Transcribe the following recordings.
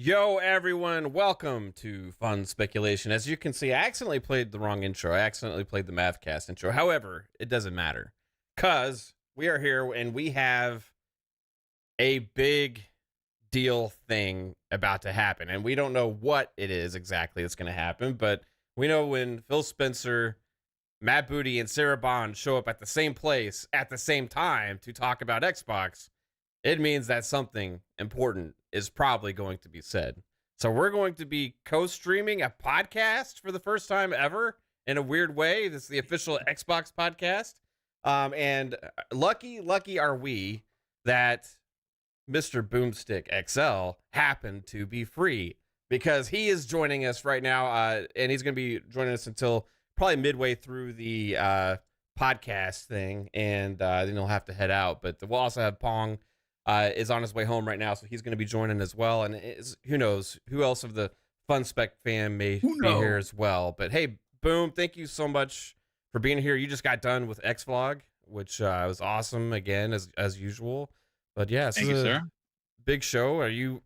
Yo, everyone, welcome to Fun Speculation. As you can see, I accidentally played the wrong intro. I accidentally played the Mathcast intro. However, it doesn't matter because we are here and we have a big deal thing about to happen. And we don't know what it is exactly that's going to happen, but we know when Phil Spencer, Matt Booty, and Sarah Bond show up at the same place at the same time to talk about Xbox, it means that something important is probably going to be said. So we're going to be co-streaming a podcast for the first time ever in a weird way. This is the official Xbox podcast. And lucky are we that Mr. Boomstick XL happened to be free because he is joining us right now. And he's going to be joining us until probably midway through the podcast thing. And then he'll have to head out. But we'll also have Pong is on his way home right now, so he's going to be joining as well. And who knows who else of the Fun Spec fam may be here as well. But hey, Boom, thank you so much for being here. You just got done with X Vlog, which was awesome again as usual. But yeah, this Thank is you, a sir. big show. Are you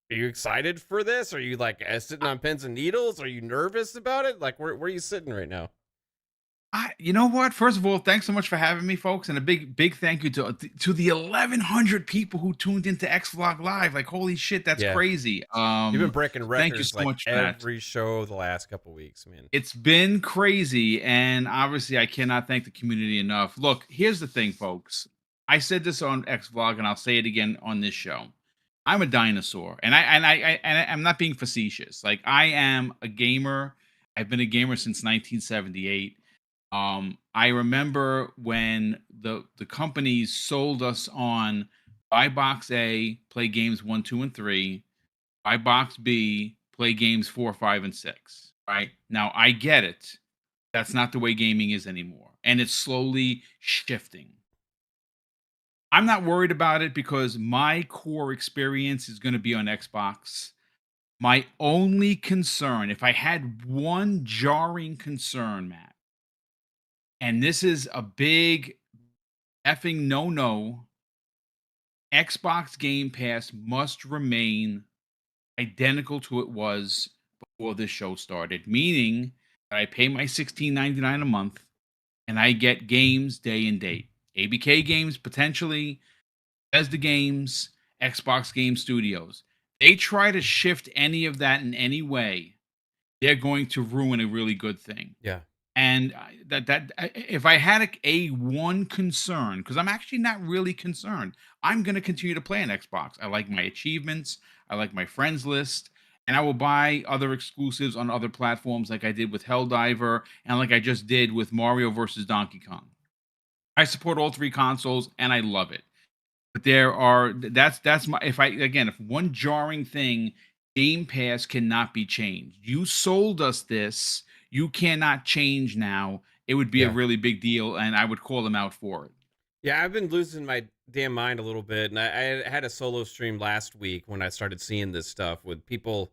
excited for this? Are you like sitting on pins and needles? Are you nervous about it? Like where are you sitting right now? You know what? First of all, thanks so much for having me, folks, and a big thank you to the 1,100 people who tuned into X Vlog Live. Like, holy shit, that's Yeah, crazy. you've been breaking Thank you records so like much for that. every show the last couple weeks, man. It's been crazy, and obviously, I cannot thank the community enough. Look, here's the thing, folks. I said this on X Vlog, and I'll say it again on this show. I'm a dinosaur, and I'm not being facetious. Like, I am a gamer. I've been a gamer since 1978. I remember when the companies sold us on buy box A, play games 1, 2, and 3, buy box B, play games 4, 5, and 6. Right now, I get it. That's not the way gaming is anymore, and it's slowly shifting. I'm not worried about it because my core experience is going to be on Xbox. My only concern, if I had one jarring concern, Matt, and this is a big effing no, Xbox Game Pass must remain identical to it was before this show started, meaning that I pay my $16.99 a month and I get games day and date. ABK games, potentially, Bethesda games, Xbox Game Studios. They try to shift any of that in any way, they're going to ruin a really good thing. Yeah. And if I had a one concern, because I'm actually not really concerned, I'm going to continue to play on Xbox. I like my achievements, I like my friends list, and I will buy other exclusives on other platforms, like I did with Helldiver, and like I just did with Mario versus Donkey Kong. I support all three consoles, and I love it. But that's my if one jarring thing, Game Pass cannot be changed. You sold us this, you cannot change now. It would be a Yeah. really big deal, and I would call them out for it. Yeah, I've been losing my damn mind a little bit, and I had a solo stream last week when I started seeing this stuff with people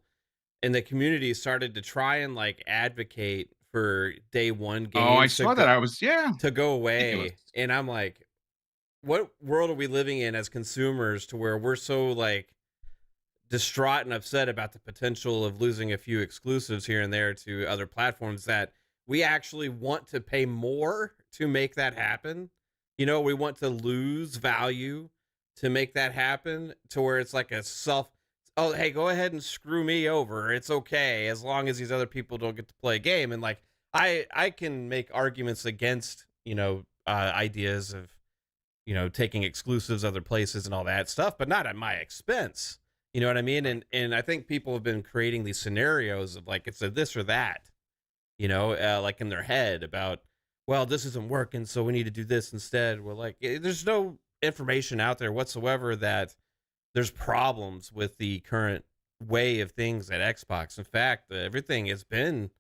in the community started to try and like advocate for day one Oh, I games saw that. to go Ridiculous. away, and I'm like, what world are we living in as consumers to where we're so like distraught and upset about the potential of losing a few exclusives here and there to other platforms that we actually want to pay more to make that happen. You know, we want to lose value to make that happen to where it's like a self, oh, hey, go ahead and screw me over. It's okay as long as these other people don't get to play a game. And like, I can make arguments against, ideas of, taking exclusives other places and all that stuff, but not at my expense. You know what I mean? And I think people have been creating these scenarios of like it's a this or that, like in their head about, well, this isn't working, so we need to do this instead. Well, like there's no information out there whatsoever that there's problems with the current way of things at Xbox. In fact, everything has been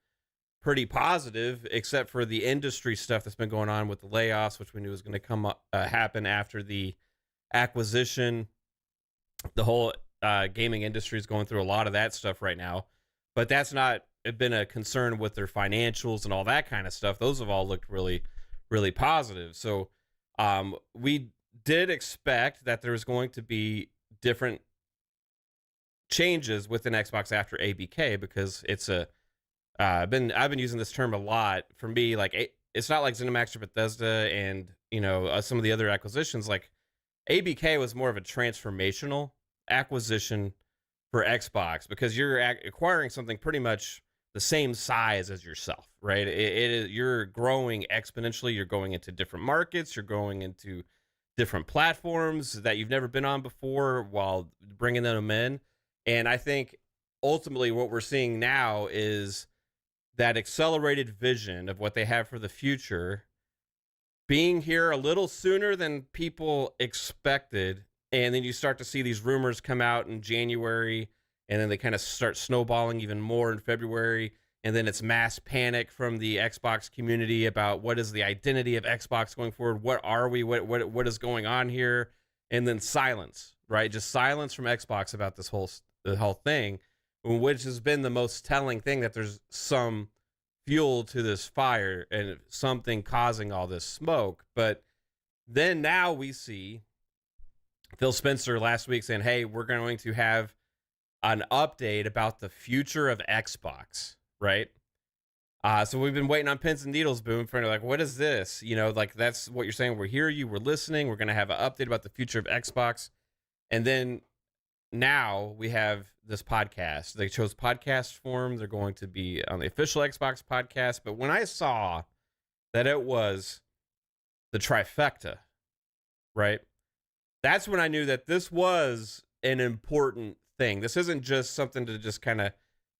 pretty positive, except for the industry stuff that's been going on with the layoffs, which we knew was going to come up, happen after the acquisition. The whole gaming industry is going through a lot of that stuff right now, but that's not been a concern with their financials and all that kind of stuff. Those have all looked really, really positive. So we did expect that there was going to be different changes within Xbox after ABK, because it's a I've been using this term a lot. For me, like it's not like ZeniMax or Bethesda and some of the other acquisitions. Like ABK was more of a transformational acquisition for Xbox, because you're acquiring something pretty much the same size as yourself, right? You're growing exponentially. You're going into different markets. You're going into different platforms that you've never been on before while bringing them in. And I think ultimately what we're seeing now is that accelerated vision of what they have for the future being here a little sooner than people expected. And then you start to see these rumors come out in January, and then they kind of start snowballing even more in February. And then it's mass panic from the Xbox community about what is the identity of Xbox going forward? What are we? What is going on here? And then silence, right? Just silence from Xbox about the whole thing, which has been the most telling thing, that there's some fuel to this fire and something causing all this smoke. But then now we see Phil Spencer last week saying, hey, we're going to have an update about the future of Xbox, right? So we've been waiting on pins and needles, Boom, for like, what is this? Like, that's what you're saying. We're here, we're listening. We're going to have an update about the future of Xbox. And then now we have this podcast. They chose podcast form. They're going to be on the official Xbox podcast. But when I saw that it was the trifecta, right? That's when I knew that this was an important thing. This isn't just something to just kind of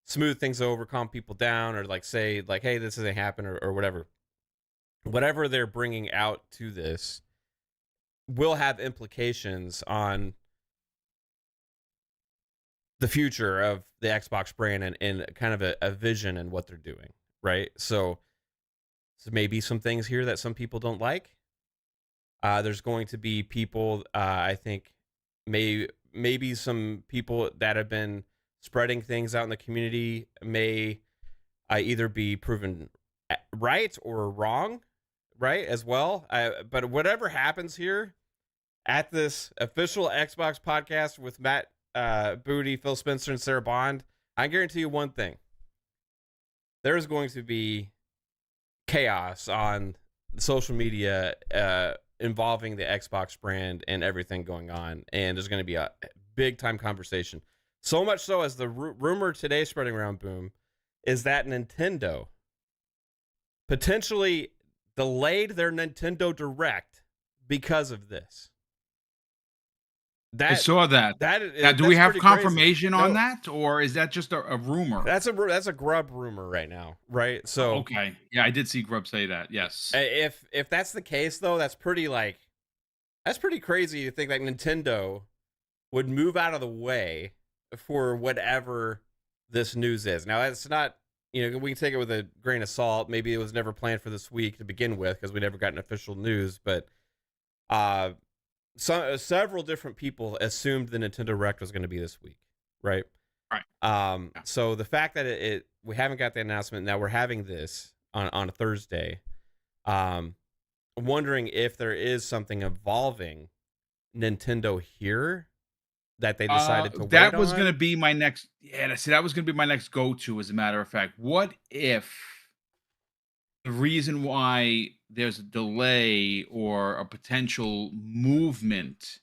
smooth things over, calm people down, or like say like, hey, this isn't happening, or whatever. Whatever they're bringing out to this will have implications on the future of the Xbox brand, and kind of a vision and what they're doing, right? So maybe some things here that some people don't like. There's going to be people, I think, maybe some people that have been spreading things out in the community may either be proven right or wrong, right, as well. But whatever happens here at this official Xbox podcast with Matt Booty, Phil Spencer, and Sarah Bond, I guarantee you one thing. There's going to be chaos on social media involving the Xbox brand and everything going on. And there's going to be a big time conversation. So much so, as the rumor today spreading around, Boom, is that Nintendo potentially delayed their Nintendo Direct because of this. I saw that. Now, do we have confirmation on that, or is that just a rumor? That's a Grub rumor right now, right? So okay, yeah, I did see Grub say that. Yes. If that's the case, though, that's pretty crazy to think that Nintendo would move out of the way for whatever this news is. Now, it's not, we can take it with a grain of salt. Maybe it was never planned for this week to begin with, because we never got an official news. But several different people assumed the Nintendo Direct was going to be this week, right? Right. So the fact that we haven't got the announcement, now we're having this on a Thursday. Wondering if there is something involving Nintendo here that they decided to wait on. That was going to be my next. Yeah, that was going to be my next go-to. As a matter of fact, what if the reason why there's a delay or a potential movement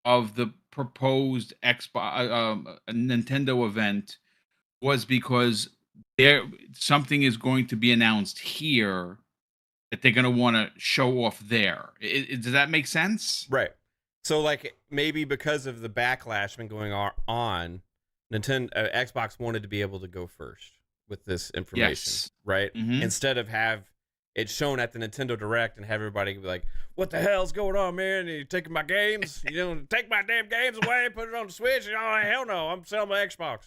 of the proposed Nintendo event was because something is going to be announced here that they're going to want to show off there. Does that make sense? Right. So, like, maybe because of the backlash been going on, Xbox wanted to be able to go first with this information, yes. Right? Mm-hmm. Instead of have it shown at the Nintendo Direct and have everybody be like, "What the hell's going on, man? You're taking my games? Take my damn games away, put it on the Switch? Oh, hell no! I'm selling my Xbox."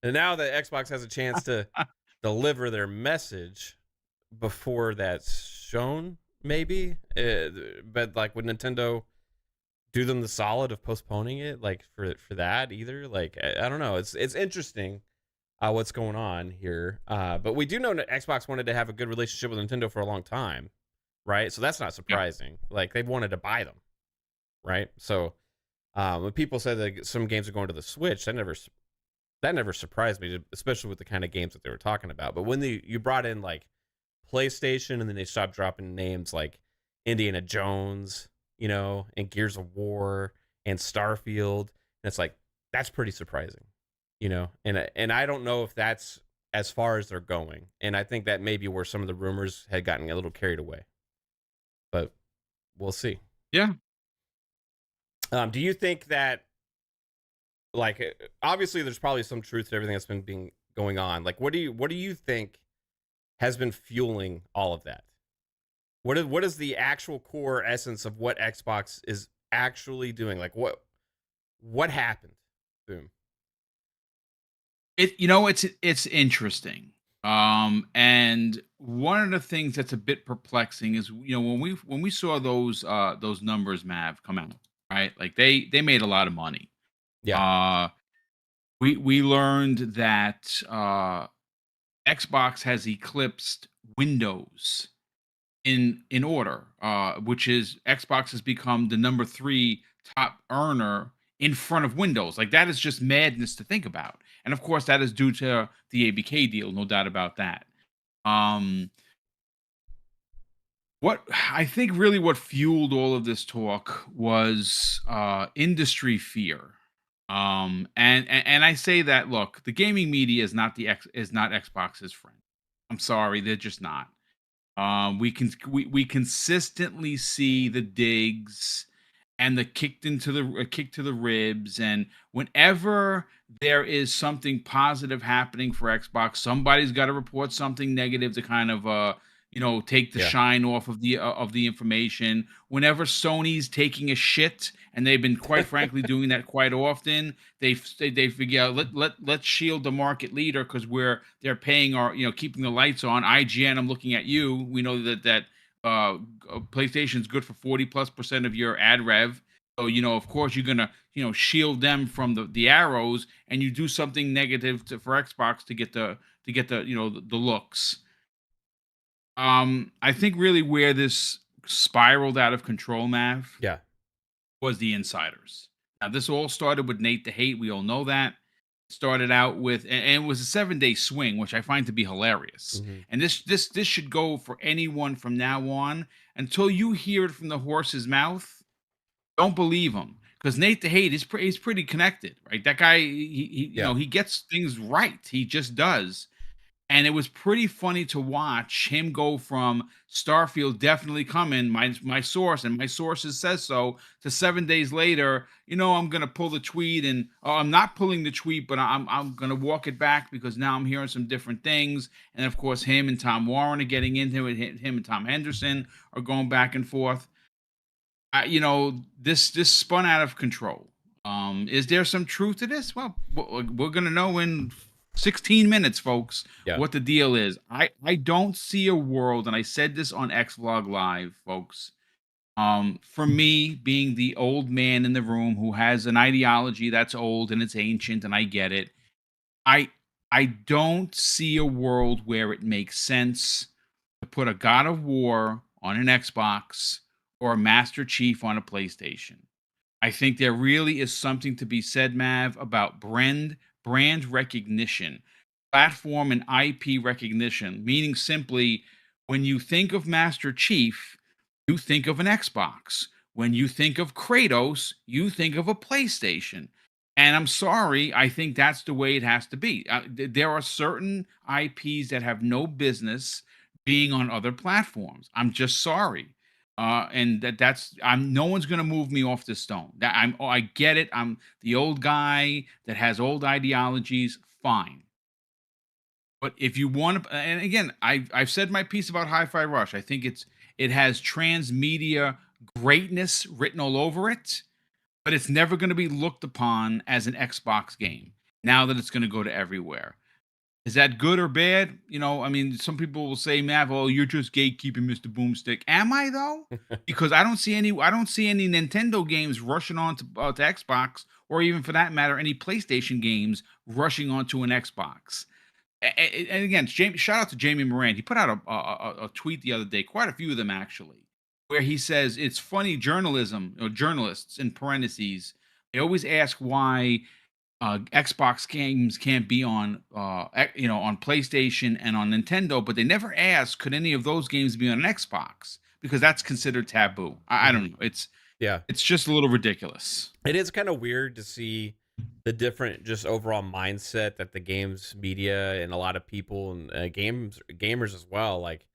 And now that Xbox has a chance to deliver their message before that's shown, maybe. But like, would Nintendo do them the solid of postponing it, like for that either? Like, I don't know. It's interesting what's going on here. But we do know that Xbox wanted to have a good relationship with Nintendo for a long time, right? So that's not surprising. Yeah. Like, they've wanted to buy them, right? So when people said that some games are going to the Switch, that never that never surprised me, especially with the kind of games that they were talking about. But when you brought in like PlayStation, and then they stopped dropping names like Indiana Jones, and Gears of War and Starfield, and it's like that's pretty surprising, and I don't know if that's as far as they're going, and I think that may be where some of the rumors had gotten a little carried away, but we'll see. Yeah. Do you think that like obviously there's probably some truth to everything that's been being going on? Like, what do you think has been fueling all of that? What is the actual core essence of what Xbox is actually doing? Like what happened? Boom. It's interesting. And one of the things that's a bit perplexing is, when we saw those numbers, Mav, come out, right? Like they made a lot of money. Yeah. Uh we learned that Xbox has eclipsed Windows in order, which is Xbox has become the number three top earner in front of Windows. Like that is just madness to think about. And of course, that is due to the ABK deal, no doubt about that. Um, what I think really what fueled all of this talk was industry fear. And I say that, look, the gaming media is not Xbox's friend. I'm sorry, they're just not. We consistently see the digs and the kick to the ribs, and whenever there is something positive happening for Xbox, somebody's got to report something negative to kind of take the Yeah. shine off of the information. Whenever Sony's taking a shit, and they've been quite frankly doing that quite often, they figure out, let's shield the market leader because they're paying our, keeping the lights on. IGN, I'm looking at you. We know that PlayStation's good for 40+% of your ad rev. So, of course you're gonna, shield them from the arrows, and you do something negative for Xbox to get the the looks. I think really where this spiraled out of control, Mav, Yeah. was the insiders. Now, this all started with Nate the Hate. We all know that. Started out with, and it was a 7-day swing, which I find to be hilarious. Mhm. And this should go for anyone from now on until you hear it from the horse's mouth. Don't believe him, because Nate the Hate is he's pretty connected, right? That guy, he Yeah. he gets things right. He just does. And it was pretty funny to watch him go from Starfield definitely coming, my source, and my sources says so, to 7 days later, I'm gonna pull the tweet, and I'm not pulling the tweet, but I'm gonna walk it back because now I'm hearing some different things. And of course, him and Tom Warren are getting into it. Him and Tom Henderson are going back and forth. This spun out of control. Is there some truth to this? Well, we're gonna know in 16 minutes, folks, Yeah. what the deal is. I don't see a world, and I said this on Xvlog Live, folks. For me, being the old man in the room who has an ideology that's old and it's ancient, and I get it. I I don't see a world where it makes sense to put a God of War on an Xbox or a Master Chief on a PlayStation. I think there really is something to be said, Mav, about brand recognition, platform and IP recognition, meaning simply when you think of Master Chief, you think of an Xbox. When you think of Kratos, you think of a PlayStation. And I'm sorry, I think that's the way it has to be. There are certain IPs that have no business being on other platforms. I'm just sorry. And that's I'm no one's gonna move me off the stone. I get it. I'm the old guy that has old ideologies. Fine. But if you want to, and again, I've said my piece about Hi-Fi Rush. I think it has transmedia greatness written all over it, but it's never going to be looked upon as an Xbox game. Now that it's going to go to everywhere, is that good or bad? I mean, some people will say, "Mav, oh, you're just gatekeeping, Mister Boomstick." Am I though? Because I don't see any Nintendo games rushing on to Xbox, or even for that matter, any PlayStation games rushing onto an Xbox. And again, shout out to Jamie Moran. He put out a tweet the other day, quite a few of them actually, where he says it's funny journalism or journalists in parentheses. They always ask why Xbox games can't be on, on PlayStation and on Nintendo, but they never asked, could any of those games be on an Xbox? Because that's considered taboo. I Mhm. don't know. It's Yeah. it's just a little ridiculous. It is kind of weird to see the different just overall mindset that the games media and a lot of people and gamers as well like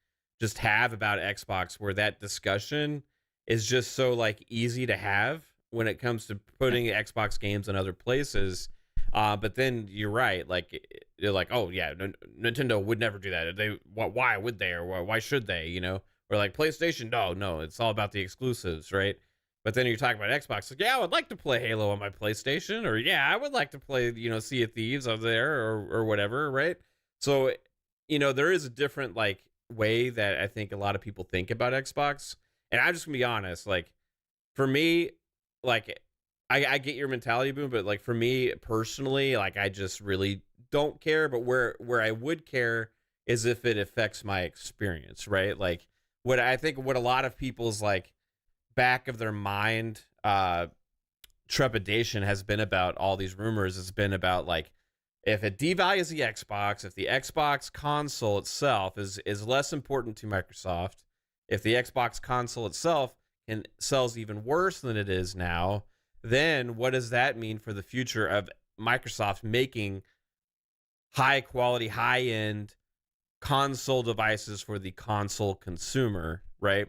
just have about Xbox, where that discussion is just so like easy to have when it comes to putting Xbox games in other places. But then you're right, like you're like, oh yeah, Nintendo would never do that. Why would they, or why should they? Or like PlayStation, no, it's all about the exclusives, right? But then you're talking about Xbox, like, yeah, I would like to play Halo on my PlayStation, or yeah, I would like to play, Sea of Thieves over there, or whatever, right? So, there is a different like way that I think a lot of people think about Xbox. And I'm just gonna be honest, like for me, like I get your mentality, Boom, but like for me personally, like I just really don't care. But where I would care is if it affects my experience, right? Like what I think what a lot of people's like back of their mind trepidation has been about all these rumors has been about like if it devalues the Xbox, if the Xbox console itself is less important to Microsoft, if the Xbox console itself sells even worse than it is now, then what does that mean for the future of Microsoft making high quality, high end console devices for the console consumer, right?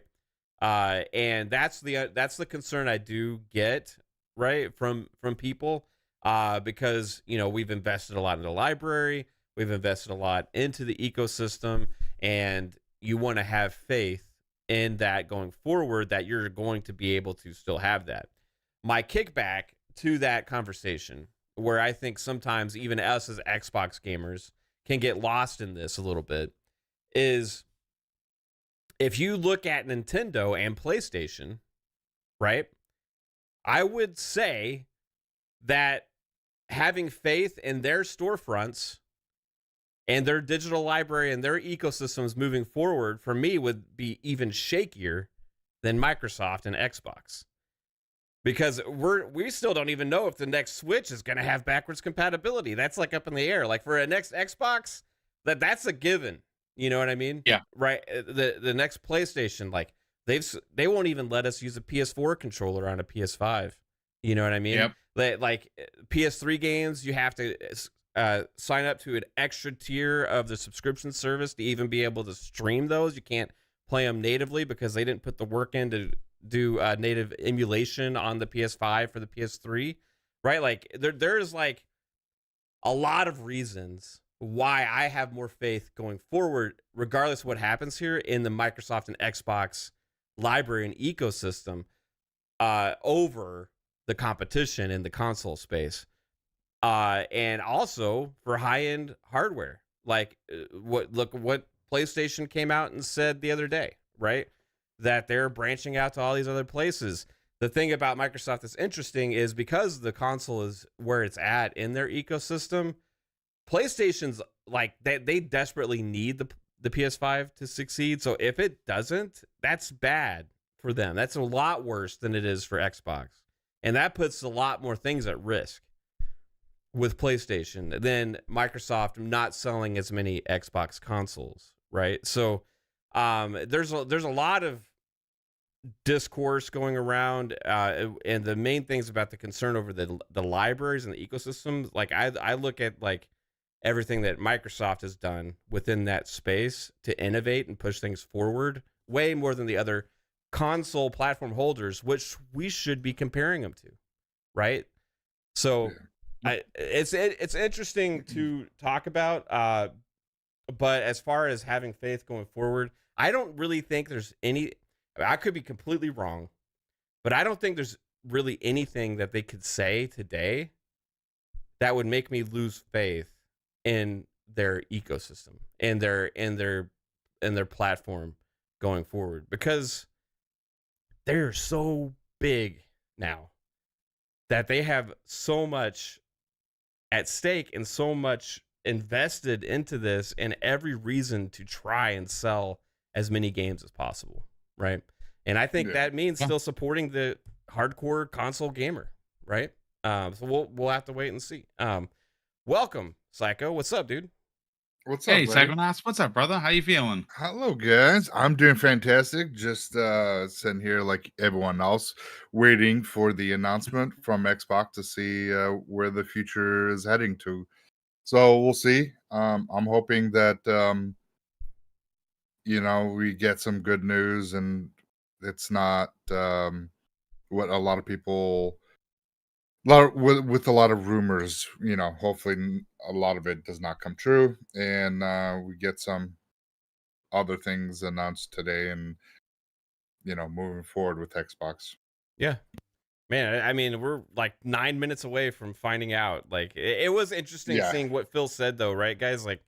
And that's the concern I do get, right, from people, because we've invested a lot in the library, we've invested a lot into the ecosystem, and you want to have faith in that going forward that you're going to be able to still have that. My kickback to that conversation, where I think sometimes even us as Xbox gamers can get lost in this a little bit, is if you look at Nintendo and PlayStation, right? I would say that having faith in their storefronts and their digital library and their ecosystems moving forward for me would be even shakier than Microsoft and Xbox. Because we still don't even know if the next Switch is going to have backwards compatibility. That's like up in the air. Like for a next Xbox, that's a given. You know what I mean? Yeah. Right. The next PlayStation, like they won't even let us use a PS4 controller on a PS5. You know what I mean? Yep. Like PS3 games, you have to sign up to an extra tier of the subscription service to even be able to stream those. You can't play them natively because they didn't put the work in to do native emulation on the PS5 for the PS3, right? Like there's like a lot of reasons why I have more faith going forward, regardless of what happens here in the Microsoft and Xbox library and ecosystem, over the competition in the console space. And also for high-end hardware. Like look what PlayStation came out and said the other day, right? That they're branching out to all these other places. The thing about Microsoft that's interesting is because the console is where it's at in their ecosystem, PlayStation's like they desperately need the PS5 to succeed. So if it doesn't, that's bad for them. That's a lot worse than it is for Xbox. And that puts a lot more things at risk with PlayStation than Microsoft not selling as many Xbox consoles, right? So there's a lot of discourse going around, and the main things about the concern over the libraries and the ecosystems. Like I look at like everything that Microsoft has done within that space to innovate and push things forward way more than the other console platform holders, which we should be comparing them to, right? So it's interesting to talk about, but as far as having faith going forward, I don't really think there's any. I could be completely wrong, but I don't think there's really anything that they could say today that would make me lose faith in their ecosystem and their platform going forward, because they're so big now that they have so much at stake and so much invested into this and every reason to try and sell as many games as possible, right? And I think that means still supporting the hardcore console gamer, right? So we'll have to wait and see. Welcome, Psycho. What's up, dude? What's up, Hey, buddy? Psychonauts, what's up, brother? How you feeling? Hello, guys. I'm doing fantastic. Just sitting here like everyone else, waiting for the announcement from Xbox to see where the future is heading to. So we'll see. I'm hoping that we get some good news and it's not what a lot of people, with a lot of rumors. Hopefully a lot of it does not come true, and we get some other things announced today and moving forward with Xbox. Yeah, man. I mean, we're like 9 minutes away from finding out. Like, it was interesting Yeah. seeing what Phil said, though, right, guys? Like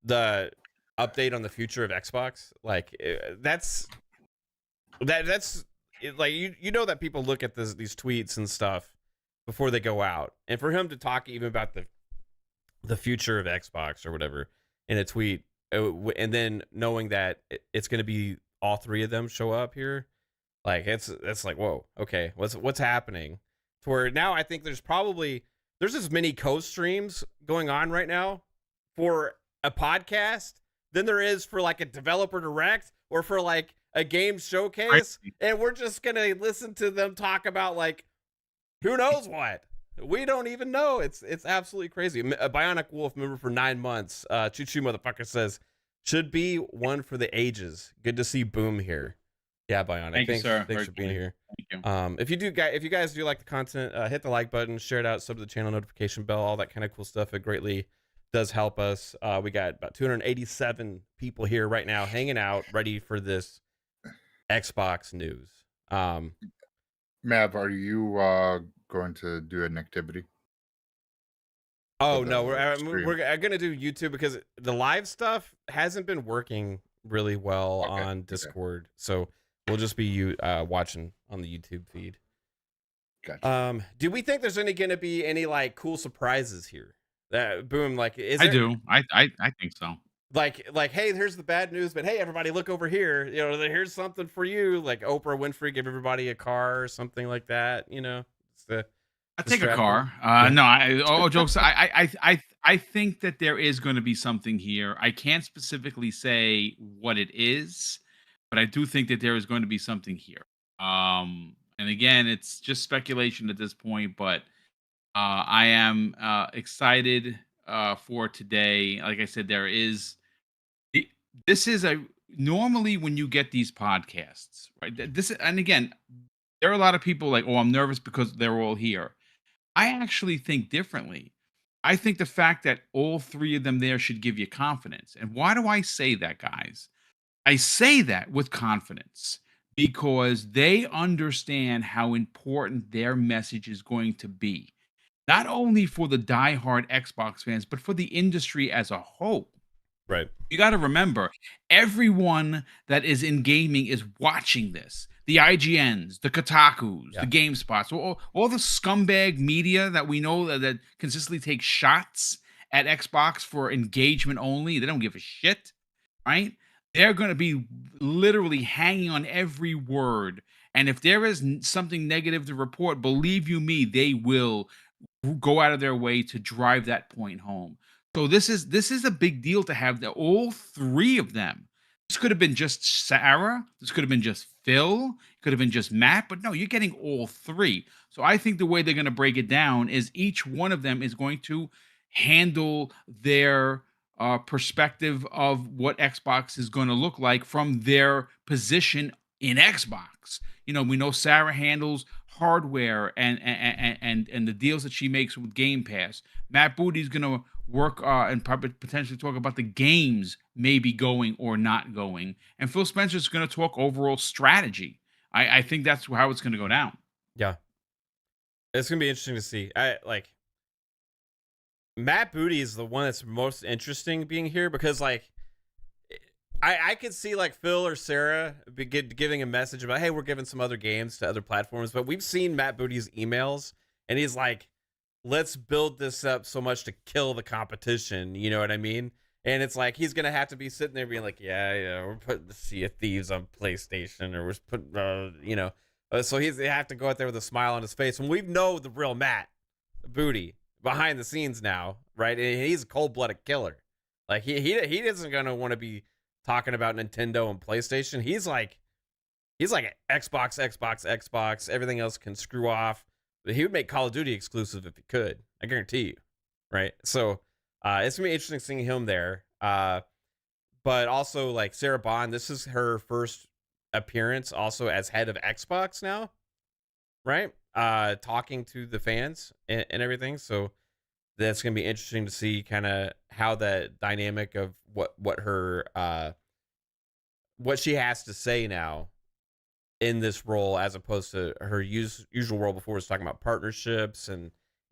the update on the future of Xbox. Like, that's like you know that people look at these tweets and stuff before they go out, and for him to talk even about the future of Xbox or whatever in a tweet, and then knowing that it's going to be all three of them show up here, like it's like, whoa, okay, what's happening? To where now I think there's as many co-streams going on right now for a podcast than there is for like a developer direct or for like a game showcase, Crazy. and we're just gonna listen to them talk about like who knows what. We don't even know. It's absolutely crazy. A Bionic Wolf member for 9 months. Choo Choo motherfucker says should be one for the ages. Good to see Boom here. Yeah, Bionic. Thank you, sir. Thanks Very for being kind. here. Thank you. If you guys do like the content, hit the like button, share it out, sub to the channel, notification bell, all that kind of cool stuff. It greatly does help us. We got about 287 people here right now, hanging out, ready for this Xbox news. Mav, are you going to do an activity? Oh For no, the stream? we're gonna do YouTube because the live stuff hasn't been working really well Okay. on Discord, so we'll just be watching on the YouTube feed. Gotcha. Do we think there's gonna be any like cool surprises here? That Boom, like is I there do. I think so. like hey, here's the bad news, but hey, everybody, look over here. Here's something for you. Like Oprah Winfrey give everybody a car or something like that. It's the I take a strategy. car. Yeah. No, all jokes. I think that there is going to be something here. I can't specifically say what it is, but I do think that there is going to be something here. And again, it's just speculation at this point, but I am excited for today. Like I said, there is. This is a normally when you get these podcasts, right? And again, there are a lot of people like, oh, I'm nervous because they're all here. I actually think differently. I think the fact that all three of them there should give you confidence. And why do I say that, guys? I say that with confidence because they understand how important their message is going to be, not only for the diehard Xbox fans, but for the industry as a whole. Right. You got to remember, everyone that is in gaming is watching this. The IGNs, the Kotakus, the GameSpots, all the scumbag media that we know that consistently take shots at Xbox for engagement only. They don't give a shit, right? They're going to be literally hanging on every word. And if there is something negative to report, believe you me, they will go out of their way to drive that point home. So this is a big deal to have all three of them. This could have been just Sarah. This could have been just Phil. Could have been just Matt. But no, you're getting all three. So I think the way they're going to break it down is each one of them is going to handle their perspective of what Xbox is going to look like from their position in Xbox. We know Sarah handles hardware and the deals that she makes with Game Pass. Matt Booty's going to work and probably potentially talk about the games maybe going or not going. And Phil Spencer's going to talk overall strategy. I think that's how it's going to go down. Yeah. It's going to be interesting to see. Matt Booty is the one that's most interesting being here because like I could see like Phil or Sarah giving a message about, hey, we're giving some other games to other platforms, but we've seen Matt Booty's emails and he's like, let's build this up so much to kill the competition. You know what I mean? And it's like, he's going to have to be sitting there being like, yeah, we're putting the Sea of Thieves on PlayStation or we're putting, So they have to go out there with a smile on his face. And we know the real Matt Booty behind the scenes now, right? And he's a cold-blooded killer. Like he isn't gonna want to be talking about Nintendo and PlayStation. He's like Xbox, Xbox, Xbox. Everything else can screw off. But he would make Call of Duty exclusive if he could. I guarantee you, right? So it's gonna be interesting seeing him there. But also like Sarah Bond, this is her first appearance also as head of Xbox now, right? Talking to the fans and everything. So that's gonna be interesting to see kind of how that dynamic of what her what she has to say now in this role as opposed to her usual role before, was talking about partnerships and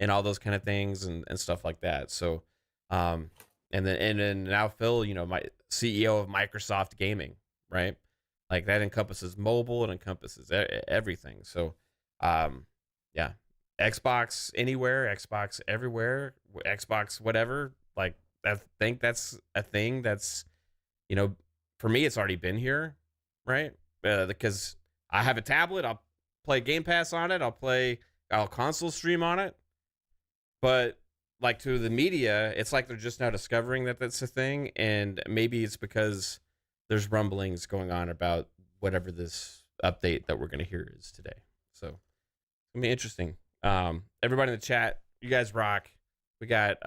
all those kind of things and stuff like that. So and then now Phil, my CEO of Microsoft Gaming, right? Like that encompasses mobile, it encompasses everything. So yeah, Xbox anywhere, Xbox everywhere, Xbox whatever. Like I think that's a thing that's, for me it's already been here, right? Because I have a tablet, I'll play Game Pass on it, I'll console stream on it. But like to the media, it's like they're just now discovering that that's a thing, and maybe it's because there's rumblings going on about whatever this update that we're going to hear is today. So it's gonna be interesting. Everybody in the chat, you guys rock. We got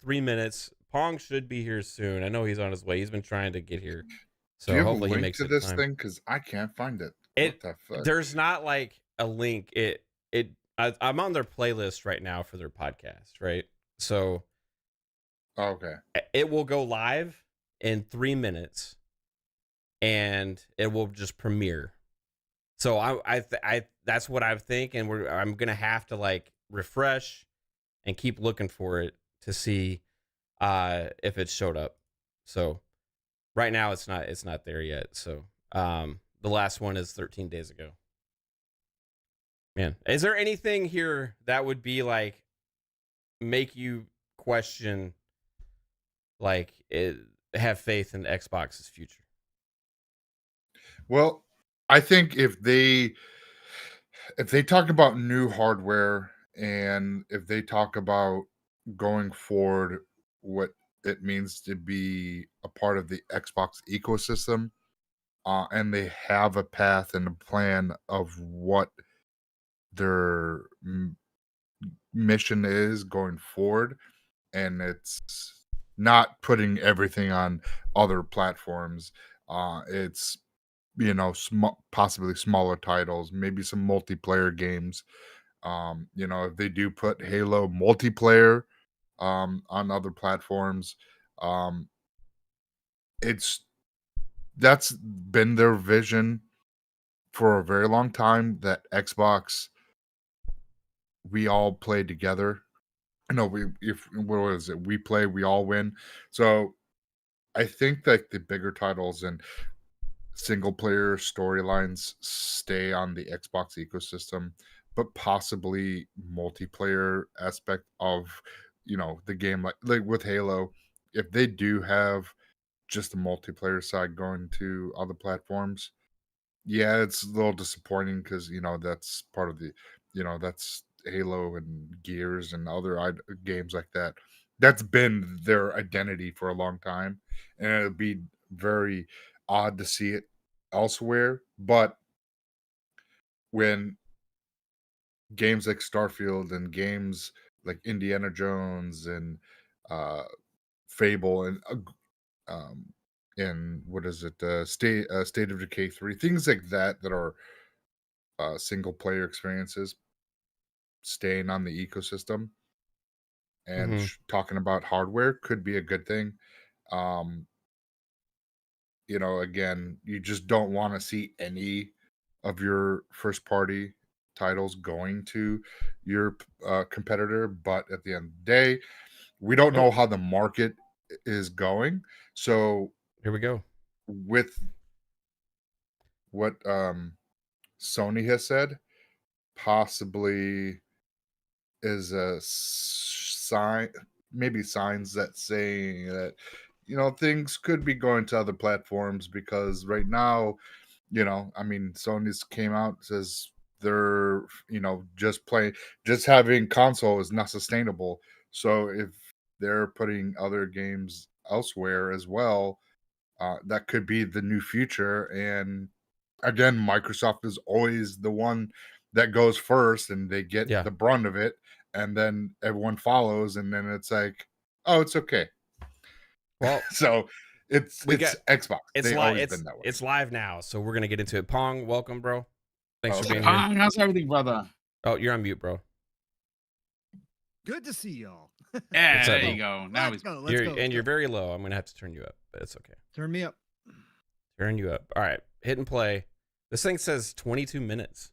3 minutes. Pong should be here soon. I know he's on his way. He's been trying to get here. So Do you have a hopefully he link makes to it this time. thing? Because I can't find it. What the fuck? There's not like a link. I'm on their playlist right now for their podcast, right? So Okay. it will go live in 3 minutes, and it will just premiere. So I that's what I think, and I'm gonna have to like refresh and keep looking for it to see if it showed up. So right now it's not there yet. So the last one is 13 days ago. Man, is there anything here that would be like make you question, like have faith in Xbox's future? Well, I think if they talk about new hardware, and if they talk about going forward what it means to be a part of the Xbox ecosystem, and they have a path and a plan of what their mission is going forward, and it's not putting everything on other platforms. It's possibly smaller titles, maybe some multiplayer games. If they do put Halo multiplayer on other platforms, um, that's been their vision for a very long time. That Xbox, we all play together. No, what was it? We play, we all win. So I think that the bigger titles and single player storylines stay on the Xbox ecosystem, but possibly multiplayer aspect of the game, like with Halo, if they do have just the multiplayer side going to other platforms, yeah, it's a little disappointing because that's part of the that's Halo and Gears and other games like that. That's been their identity for a long time, and it would be very odd to see it elsewhere. But when games like Starfield and games like Indiana Jones and uh, Fable um, and what is it, State of Decay 3, things like that are single player experiences staying on the ecosystem, and Mm-hmm. talking about hardware could be a good thing. Um, again, you just don't want to see any of your first party titles going to your competitor. But at the end of the day, we don't know Oh, how the market is going. So here we go. with what Sony has said, possibly is a sign, maybe signs that saying that things could be going to other platforms, because right now, I mean, Sony's came out, says they're just having console is not sustainable. So if they're putting other games elsewhere as well, that could be the new future. And again, Microsoft is always the one that goes first, and they get Yeah. the brunt of it, and then everyone follows, and then it's like, oh, it's okay. Well, So it's Xbox. They've always been that way. It's live now, so we're gonna get into it. Pong, welcome, bro. Thanks for being Pong, here. how's everything, brother? Oh, you're on mute, bro. Good to see y'all. Yeah, What's up, there you bro? go. Now Let's go. You're very low. I'm gonna have to turn you up, but it's okay. Turn me up. Turn you up. All right, hit and play. This thing says 22 minutes.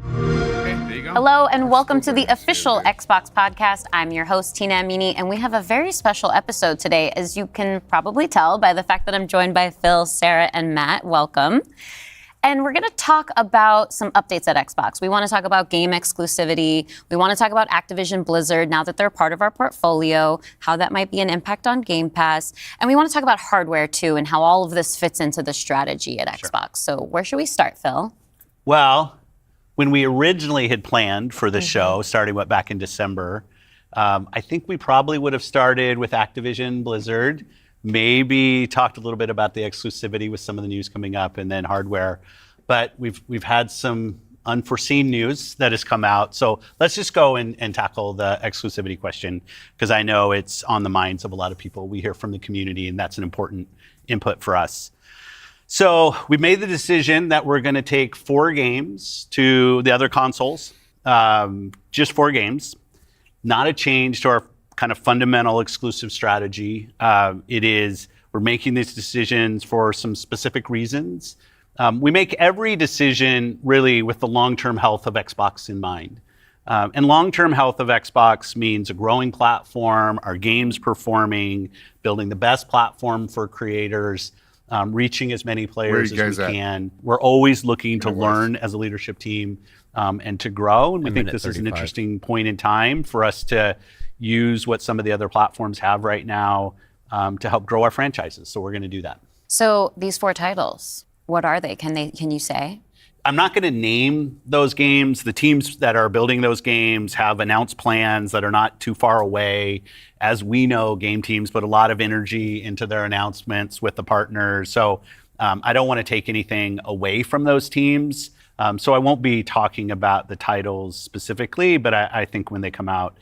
Okay, there you go. Hello and welcome to the official Xbox podcast. I'm your host, Tina Amini, and we have a very special episode today, as you can probably tell by the fact that I'm joined by Phil, Sarah, and Matt. Welcome. And we're going to talk about some updates at Xbox. We want to talk about game exclusivity. We want to talk about Activision Blizzard now that they're part of our portfolio, how that might be an impact on Game Pass. And we want to talk about hardware too and how all of this fits into the strategy at Xbox. So where should we start, Phil? Well, when we originally had planned for the show, starting back in December, I think we probably would have started with Activision Blizzard, maybe talked a little bit about the exclusivity with some of the news coming up, and then hardware. But we've had some unforeseen news that has come out. So let's just go and tackle the exclusivity question, because I know it's on the minds of a lot of people. We hear from the community, and that's an important input for us. So we made the decision that we're going to take 4 games to the other consoles, just 4 games, not a change to our kind of fundamental exclusive strategy. We're making these decisions for some specific reasons. We make every decision really with the long-term health of Xbox in mind. And long-term health of Xbox means a growing platform, our games performing, building the best platform for creators, reaching as many players as we can. We're always looking to learn as a leadership team and to grow. And we think this is an interesting point in time for us to use what some of the other platforms have right now to help grow our franchises. So we're going to do that. So these 4 titles, what are they? Can you say? I'm not going to name those games. The teams that are building those games have announced plans that are not too far away. As we know, game teams put a lot of energy into their announcements with the partners. So I don't want to take anything away from those teams. So I won't be talking about the titles specifically, but I think when they come out,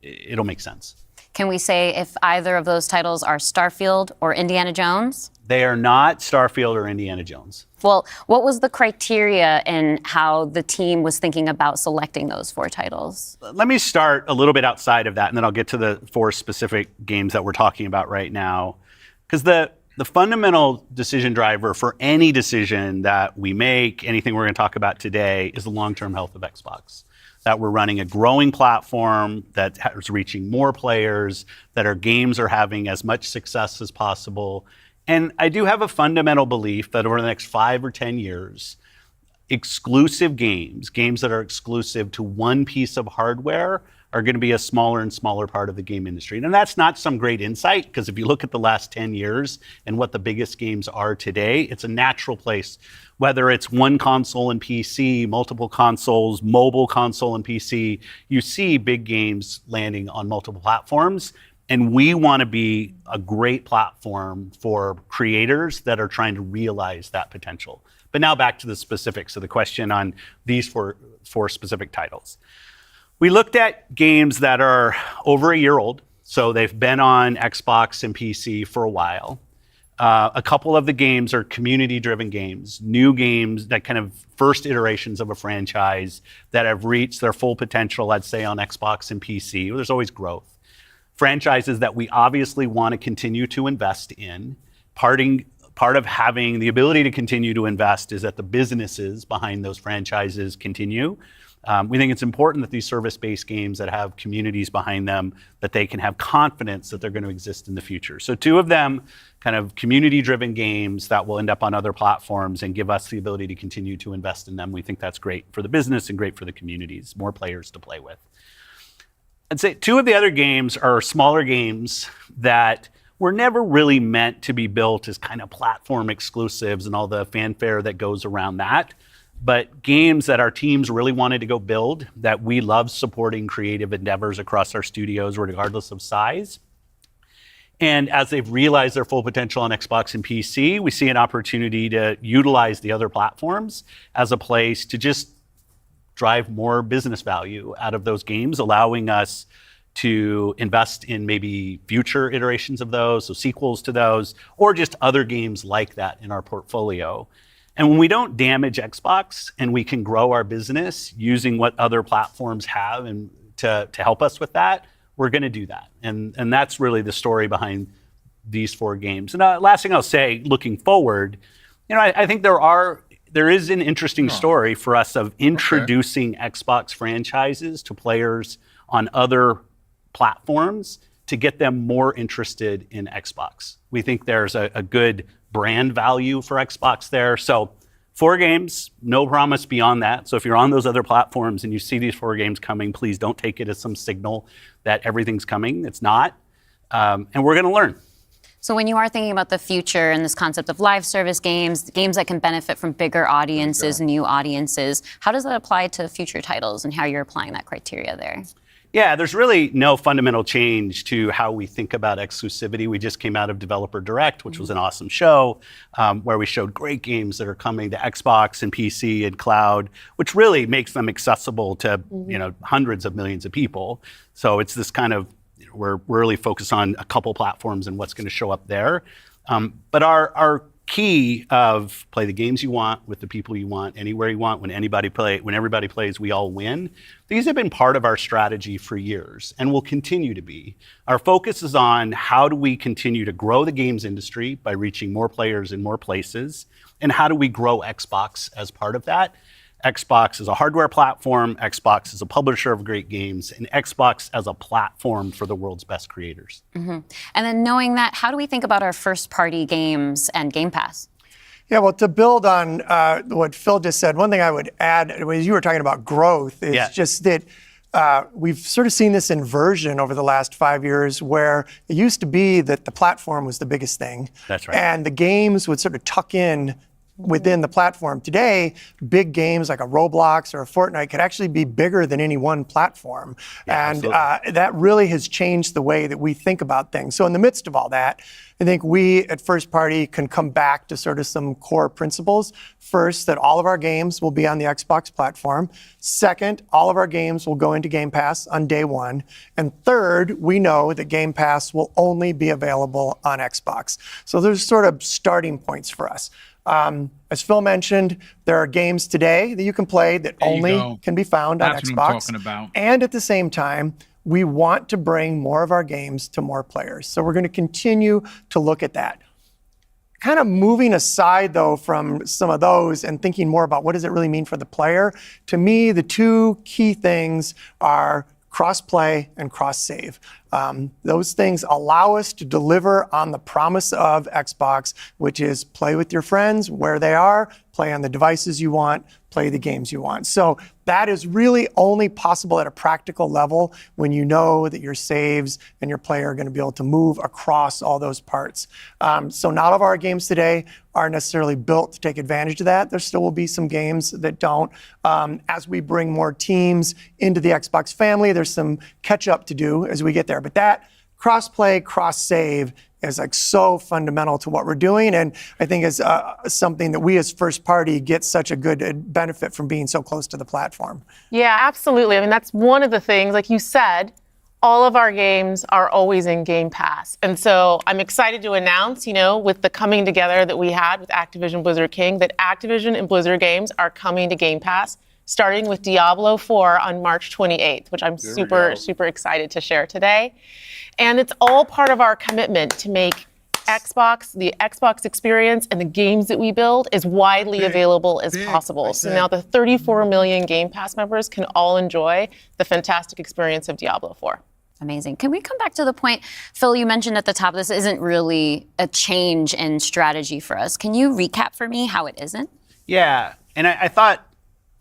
it'll make sense. Can we say if either of those titles are Starfield or Indiana Jones? They are not Starfield or Indiana Jones. Well, what was the criteria in how the team was thinking about selecting those 4 titles? Let me start a little bit outside of that, and then I'll get to the 4 specific games that we're talking about right now. Because the fundamental decision driver for any decision that we make, anything we're going to talk about today, is the long-term health of Xbox. That we're running a growing platform that is reaching more players, that our games are having as much success as possible. And I do have a fundamental belief that over the next 5 or 10 years, exclusive games that are exclusive to one piece of hardware, are going to be a smaller and smaller part of the game industry. And that's not some great insight, because if you look at the last 10 years and what the biggest games are today, it's a natural place. Whether it's one console and PC, multiple consoles, mobile console and PC, you see big games landing on multiple platforms. And we want to be a great platform for creators that are trying to realize that potential. But now back to the specifics of the question on these four specific titles. We looked at games that are over a year old, so they've been on Xbox and PC for a while. A couple of the games are community-driven games, new games that kind of first iterations of a franchise that have reached their full potential, I'd say, on Xbox and PC. There's always growth. Franchises that we obviously want to continue to invest in. Part of having the ability to continue to invest is that the businesses behind those franchises continue. We think it's important that these service-based games that have communities behind them, that they can have confidence that they're going to exist in the future. So 2 of them, kind of community-driven games that will end up on other platforms and give us the ability to continue to invest in them. We think that's great for the business and great for the communities, more players to play with. I'd say 2 of the other games are smaller games that were never really meant to be built as kind of platform exclusives and all the fanfare that goes around that. but games that our teams really wanted to go build, that we love supporting creative endeavors across our studios, regardless of size. And as they've realized their full potential on Xbox and PC, we see an opportunity to utilize the other platforms as a place to just drive more business value out of those games, allowing us to invest in maybe future iterations of those, so sequels to those, or just other games like that in our portfolio. And when we don't damage Xbox and we can grow our business using what other platforms have and to help us with that, we're going to do that. And that's really the story behind these 4 games. And last thing I'll say, looking forward, I think there is an interesting story for us of introducing Xbox franchises to players on other platforms to get them more interested in Xbox. We think there's a good brand value for Xbox there. So 4 games, no promise beyond that. So if you're on those other platforms and you see these 4 games coming, please don't take it as some signal that everything's coming. It's not. And we're going to learn. So when you are thinking about the future and this concept of live service games, games that can benefit from bigger audiences, new audiences, how does that apply to future titles and how you're applying that criteria there? Yeah, there's really no fundamental change to how we think about exclusivity. We just came out of Developer Direct, which was an awesome show, where we showed great games that are coming to Xbox and PC and cloud, which really makes them accessible to hundreds of millions of people. So it's this kind of, we're really focused on a couple platforms and what's going to show up there. But our key of play the games you want with the people you want, anywhere you want, when everybody plays, we all win. These have been part of our strategy for years and will continue to be. Our focus is on how do we continue to grow the games industry by reaching more players in more places, and how do we grow Xbox as part of that. Xbox is a hardware platform, Xbox is a publisher of great games, and Xbox as a platform for the world's best creators. Mm-hmm. And then knowing that, how do we think about our first-party games and Game Pass? Yeah, well, to build on what Phil just said, one thing I would add, as you were talking about growth, is just that we've sort of seen this inversion over the last 5 years where it used to be that the platform was the biggest thing. That's right. And the games would sort of tuck in within the platform. Today, big games like a Roblox or a Fortnite could actually be bigger than any one platform. Yeah, and that really has changed the way that we think about things. So in the midst of all that, I think we at First Party can come back to sort of some core principles. First, that all of our games will be on the Xbox platform. Second, all of our games will go into Game Pass on day one. And third, we know that Game Pass will only be available on Xbox. So there's sort of starting points for us. As Phil mentioned, there are games today that you can play that only can be found on Xbox. That's what I'm talking about. And at the same time, we want to bring more of our games to more players. So we're going to continue to look at that. Kind of moving aside, though, from some of those and thinking more about what does it really mean for the player, to me, the 2 key things are cross-play and cross-save. Those things allow us to deliver on the promise of Xbox, which is play with your friends where they are, play on the devices you want, play the games you want. So that is really only possible at a practical level when you know that your saves and your player are going to be able to move across all those parts. So not all of our games today are necessarily built to take advantage of that. There still will be some games that don't. As we bring more teams into the Xbox family, there's some catch up to do as we get there. But that cross-play, cross-save is like so fundamental to what we're doing, and I think is something that we as First Party get such a good benefit from being so close to the platform. Yeah, absolutely. I mean, that's one of the things, like you said, all of our games are always in Game Pass. And so I'm excited to announce, with the coming together that we had with Activision Blizzard King, that Activision and Blizzard games are coming to Game Pass, starting with Diablo 4 on March 28th, which I'm super excited to share today. And it's all part of our commitment to make Xbox, the Xbox experience and the games that we build as widely available as possible. So now the 34 million Game Pass members can all enjoy the fantastic experience of Diablo 4. Amazing. Can we come back to the point, Phil, you mentioned at the top, this isn't really a change in strategy for us. Can you recap for me how it isn't? Yeah, and I thought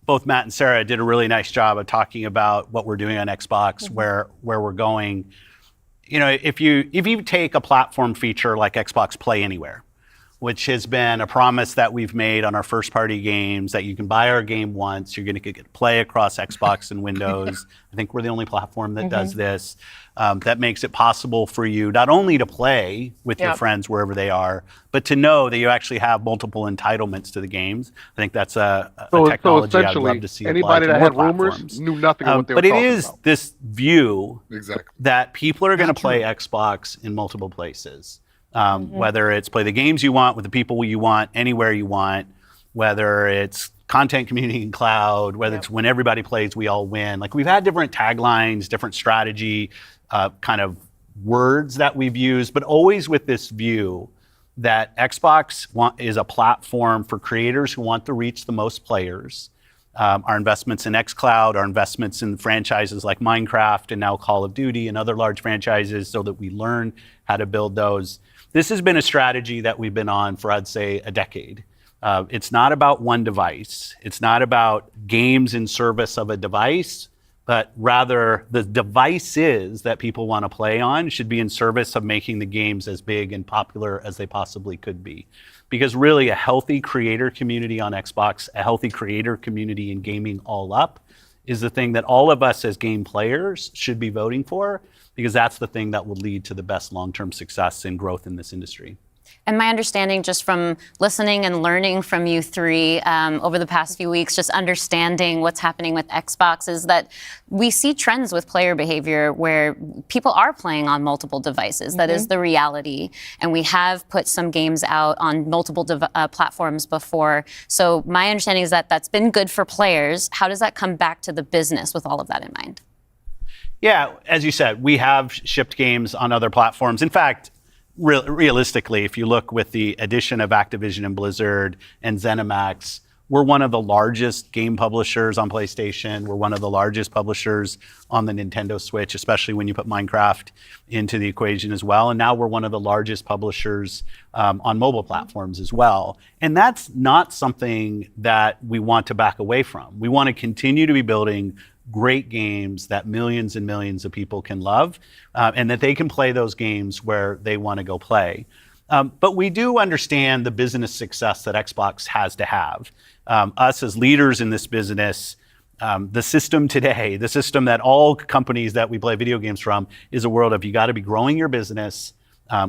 both Matt and Sarah did a really nice job of talking about what we're doing on Xbox, where we're going. If you take a platform feature like Xbox Play Anywhere, which has been a promise that we've made on our first-party games, that you can buy our game once, you're going to get to play across Xbox and Windows. I think we're the only platform that does this. That makes it possible for you not only to play with your friends wherever they are, but to know that you actually have multiple entitlements to the games. I think that's a technology I'd love to see applied anybody to that more had platforms. rumors knew nothing of what they were But it talking is about. this view that people are going to play true. Xbox in multiple places. Whether it's play the games you want with the people you want, anywhere you want, whether it's content, community, and cloud, whether it's when everybody plays, we all win. Like, we've had different taglines, different strategy, kind of words that we've used, but always with this view that Xbox is a platform for creators who want to reach the most players. Our investments in xCloud, our investments in franchises like Minecraft and now Call of Duty and other large franchises so that we learn how to build those. This has been a strategy that we've been on for, I'd say, a decade. It's not about one device. It's not about games in service of a device, but rather the devices that people want to play on should be in service of making the games as big and popular as they possibly could be. Because really, a healthy creator community on Xbox, a healthy creator community in gaming all up, is the thing that all of us as game players should be voting for, because that's the thing that will lead to the best long-term success and growth in this industry. And my understanding, just from listening and learning from you three over the past few weeks, just understanding what's happening with Xbox, is that we see trends with player behavior where people are playing on multiple devices. That is the reality. And we have put some games out on multiple platforms before. So my understanding is that that's been good for players. How does that come back to the business with all of that in mind? Yeah, as you said, we have shipped games on other platforms. In fact, realistically, if you look with the addition of Activision and Blizzard and ZeniMax, we're one of the largest game publishers on PlayStation. We're one of the largest publishers on the Nintendo Switch, especially when you put Minecraft into the equation as well. And now we're one of the largest publishers on mobile platforms as well. And that's not something that we want to back away from. We want to continue to be building great games that millions and millions of people can love, and that they can play those games where they want to go play. But we do understand the business success that Xbox has to have. Us as leaders in this business, the system today, the system that all companies that we play video games from, is a world of you got to be growing your business.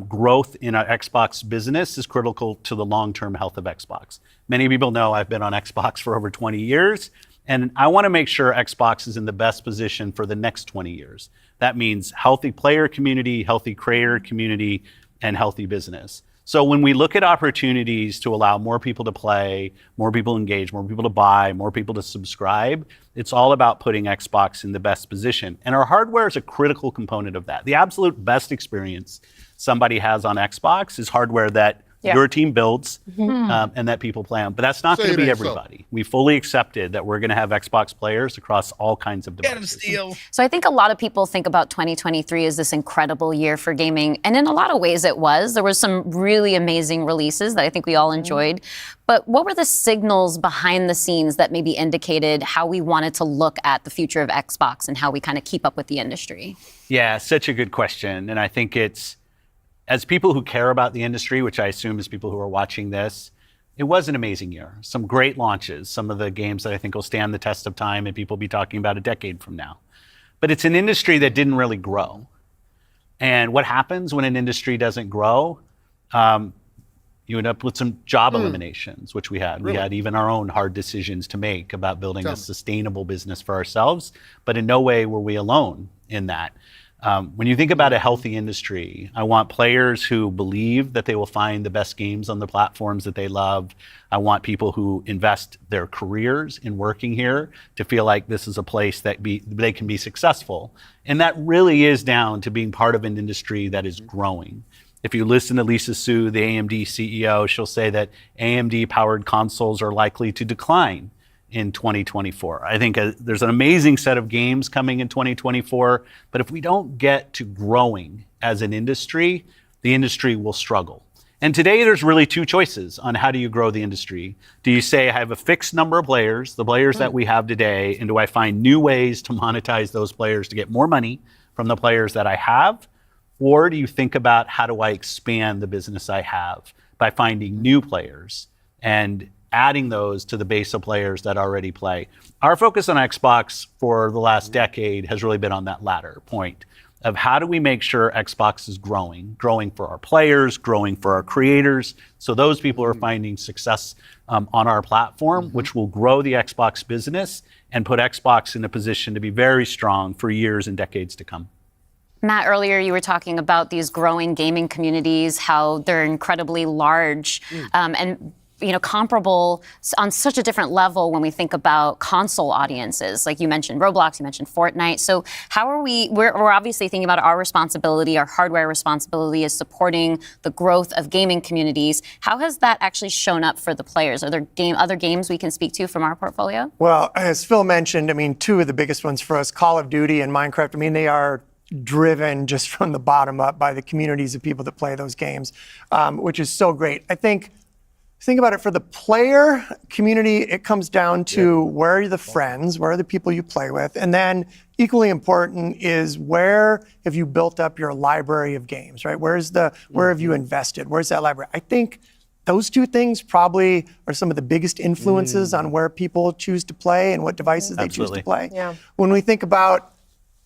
Growth in our Xbox business is critical to the long-term health of Xbox. Many people know I've been on Xbox for over 20 years. And I want to make sure Xbox is in the best position for the next 20 years. That means healthy player community, healthy creator community, and healthy business. So when we look at opportunities to allow more people to play, more people engage, more people to buy, more people to subscribe, it's all about putting Xbox in the best position. And our hardware is a critical component of that. The absolute best experience somebody has on Xbox is hardware that your team builds and that people play on. But that's not going to be everybody. We fully accepted that we're going to have Xbox players across all kinds of devices. So I think a lot of people think about 2023 as this incredible year for gaming. And in a lot of ways it was. There were some really amazing releases that I think we all enjoyed. But what were the signals behind the scenes that maybe indicated how we wanted to look at the future of Xbox and how we kind of keep up with the industry? Yeah, such a good question. And I think it's, as people who care about the industry, which I assume is people who are watching this, it was an amazing year. Some great launches, some of the games that I think will stand the test of time and people will be talking about a decade from now. But it's an industry that didn't really grow. And what happens when an industry doesn't grow? You end up with some job eliminations, which we had. We had even our own hard decisions to make about building a sustainable business for ourselves, but in no way were we alone in that. When you think about a healthy industry, I want players who believe that they will find the best games on the platforms that they love. I want people who invest their careers in working here to feel like this is a place that they can be successful. And that really is down to being part of an industry that is growing. If you listen to Lisa Su, the AMD CEO, she'll say that AMD-powered consoles are likely to decline in 2024. I think there's an amazing set of games coming in 2024, but if we don't get to growing as an industry, the industry will struggle. And today there's really two choices on how do you grow the industry. Do you say I have a fixed number of players, the players that we have today, and do I find new ways to monetize those players to get more money from the players that I have? Or do you think about how do I expand the business I have by finding new players and adding those to the base of players that already play. Our focus on Xbox for the last decade has really been on that latter point of how do we make sure Xbox is growing for our players, growing for our creators, so those people are finding success on our platform, which will grow the Xbox business and put Xbox in a position to be very strong for years and decades to come. Matt, earlier you were talking about these growing gaming communities, how they're incredibly large and comparable on such a different level when we think about console audiences. Like you mentioned Roblox, you mentioned Fortnite. So how are we're obviously thinking about our responsibility, our hardware responsibility is supporting the growth of gaming communities. How has that actually shown up for the players? Are there other games we can speak to from our portfolio? Well, as Phil mentioned, I mean, two of the biggest ones for us, Call of Duty and Minecraft, I mean, they are driven just from the bottom up by the communities of people that play those games, which is so great. I think about it, for the player community, it comes down to where are the friends, where are the people you play with, and then equally important is where have you built up your library of games, right? Where have you invested? Where's that library? I think those two things probably are some of the biggest influences on where people choose to play and what devices they choose to play. Yeah. When we think about,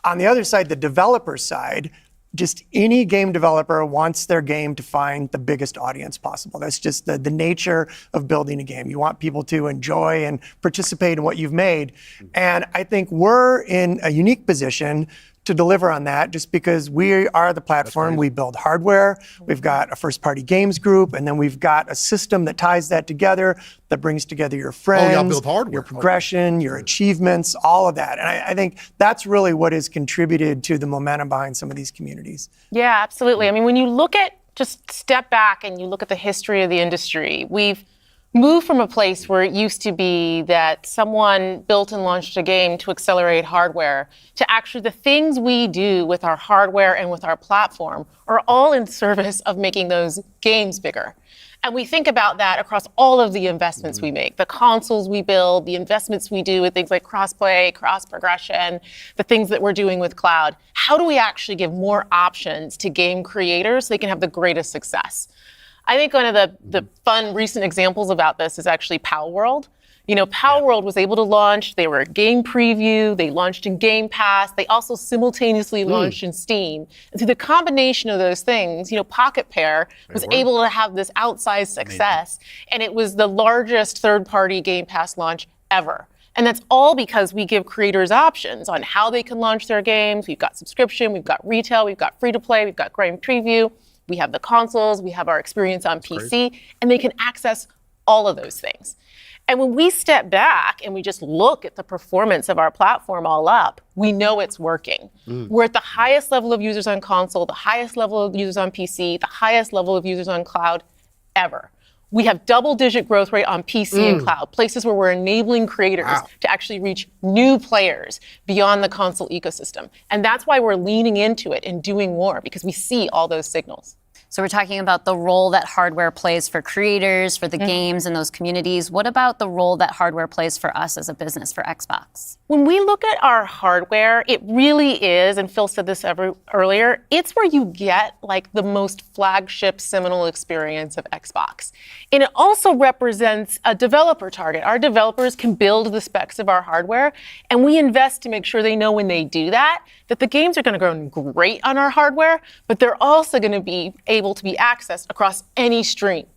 on the other side, the developer side, just any game developer wants their game to find the biggest audience possible. That's just the nature of building a game. You want people to enjoy and participate in what you've made. And I think we're in a unique position to deliver on that just because we are the platform. We build hardware. We've got a first-party games group, and then we've got a system that ties that together, that brings together your friends, y'all build hardware. your progression, your achievements, all of that. And I think that's really what has contributed to the momentum behind some of these communities. Yeah, absolutely. I mean, when you look at, just step back and you look at the history of the industry, we've moved from a place where it used to be that someone built and launched a game to accelerate hardware to actually the things we do with our hardware and with our platform are all in service of making those games bigger. And we think about that across all of the investments we make, the consoles we build, the investments we do with things like cross-play, cross-progression, the things that we're doing with cloud. How do we actually give more options to game creators so they can have the greatest success? I think one of the fun recent examples about this is actually Pow World. Pow World was able to launch, they were a game preview, they launched in Game Pass, they also simultaneously launched in Steam. And through the combination of those things, Pocket Pair was able to have this outsized success, and it was the largest third-party Game Pass launch ever. And that's all because we give creators options on how they can launch their games. We've got subscription, we've got retail, we've got free-to-play, we've got game preview. We have the consoles, we have our experience on PC, and they can access all of those things. And when we step back and we just look at the performance of our platform all up, we know it's working. We're at the highest level of users on console, the highest level of users on PC, the highest level of users on cloud ever. We have double-digit growth rate on PC and cloud, places where we're enabling creators to actually reach new players beyond the console ecosystem. And that's why we're leaning into it and doing more, because we see all those signals. So we're talking about the role that hardware plays for creators, for the games and those communities. What about the role that hardware plays for us as a business, for Xbox? When we look at our hardware, it really is, and Phil said this earlier, it's where you get like the most flagship seminal experience of Xbox. And it also represents a developer target. Our developers can build the specs of our hardware, and we invest to make sure they know when they do that the games are going to run great on our hardware, but they're also going to be able to be accessed across any screen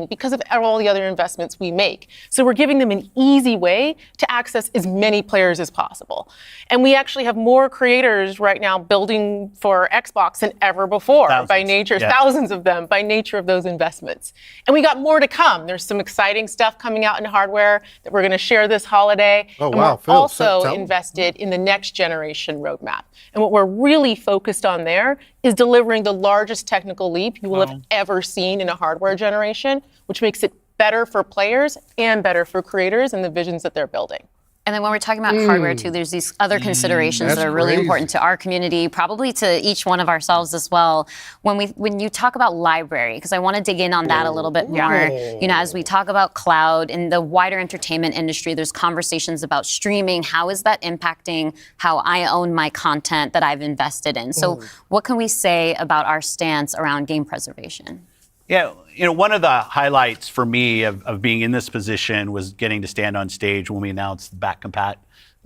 because of all the other investments we make. So we're giving them an easy way to access as many players as possible. And we actually have more creators right now building for Xbox than ever before by nature, thousands of them by nature of those investments. And we got more to come. There's some exciting stuff coming out in hardware that we're going to share this holiday. Oh, and wow. we're Phil, also tell- invested in the next generation roadmap. And what we're really focused on there is delivering the largest technical leap you will have ever seen in a hardware generation, which makes it better for players and better for creators and the visions that they're building. And then when we're talking about hardware too, there's these other considerations that are really important to our community, probably to each one of ourselves as well. When you talk about library, because I want to dig in on that a little bit more. As we talk about cloud in the wider entertainment industry, there's conversations about streaming. How is that impacting how I own my content that I've invested in? So what can we say about our stance around game preservation? Yeah, one of the highlights for me of being in this position was getting to stand on stage when we announced the back compat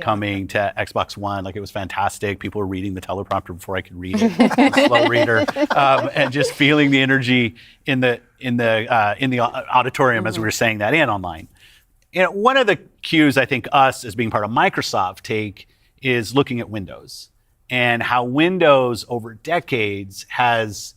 coming to Xbox One. Like, it was fantastic. People were reading the teleprompter before I could read it. I'm a slow reader, and just feeling the energy in the auditorium as we were saying that, and online. One of the cues I think us as being part of Microsoft take is looking at Windows and how Windows over decades has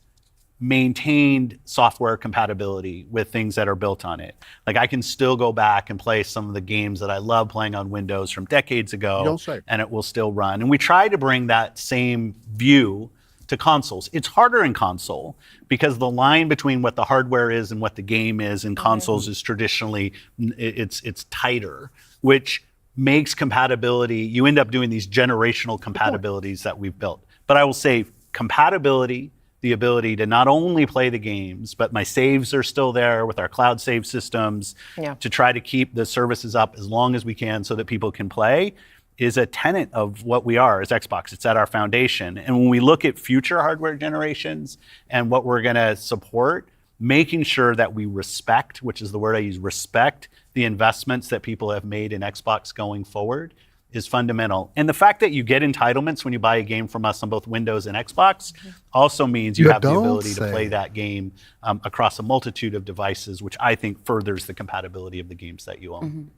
maintained software compatibility with things that are built on it. Like, I can still go back and play some of the games that I love playing on Windows from decades ago, and it will still run. And we try to bring that same view to consoles. It's harder in console because the line between what the hardware is and what the game is in consoles is traditionally, it's tighter, which makes compatibility, you end up doing these generational compatibilities that we've built. But I will say compatibility, the ability to not only play the games, but my saves are still there with our cloud save systems to try to keep the services up as long as we can so that people can play, is a tenet of what we are as Xbox. It's at our foundation. And when we look at future hardware generations and what we're going to support, making sure that we respect, which is the word I use, respect the investments that people have made in Xbox going forward is fundamental. And the fact that you get entitlements when you buy a game from us on both Windows and Xbox also means you have the ability to play that game across a multitude of devices, which I think furthers the compatibility of the games that you own.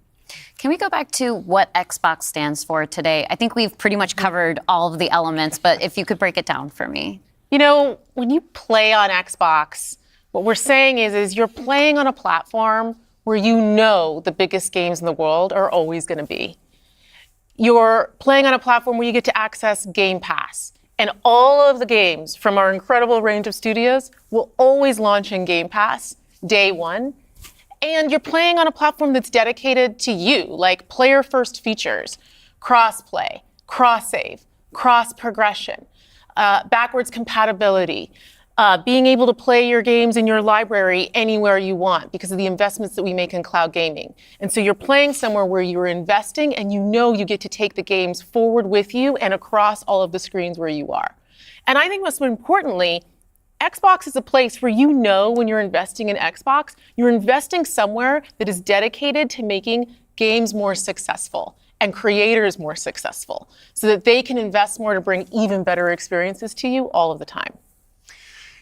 Can we go back to what Xbox stands for today? I think we've pretty much covered all of the elements, but if you could break it down for me. When you play on Xbox, what we're saying is you're playing on a platform where the biggest games in the world are always going to be. You're playing on a platform where you get to access Game Pass. And all of the games from our incredible range of studios will always launch in Game Pass day one. And you're playing on a platform that's dedicated to you, like player-first features, cross-play, cross-save, cross-progression, backwards compatibility, being able to play your games in your library anywhere you want because of the investments that we make in cloud gaming. And so you're playing somewhere where you're investing and you get to take the games forward with you and across all of the screens where you are. And I think most importantly, Xbox is a place where when you're investing in Xbox, you're investing somewhere that is dedicated to making games more successful and creators more successful so that they can invest more to bring even better experiences to you all of the time.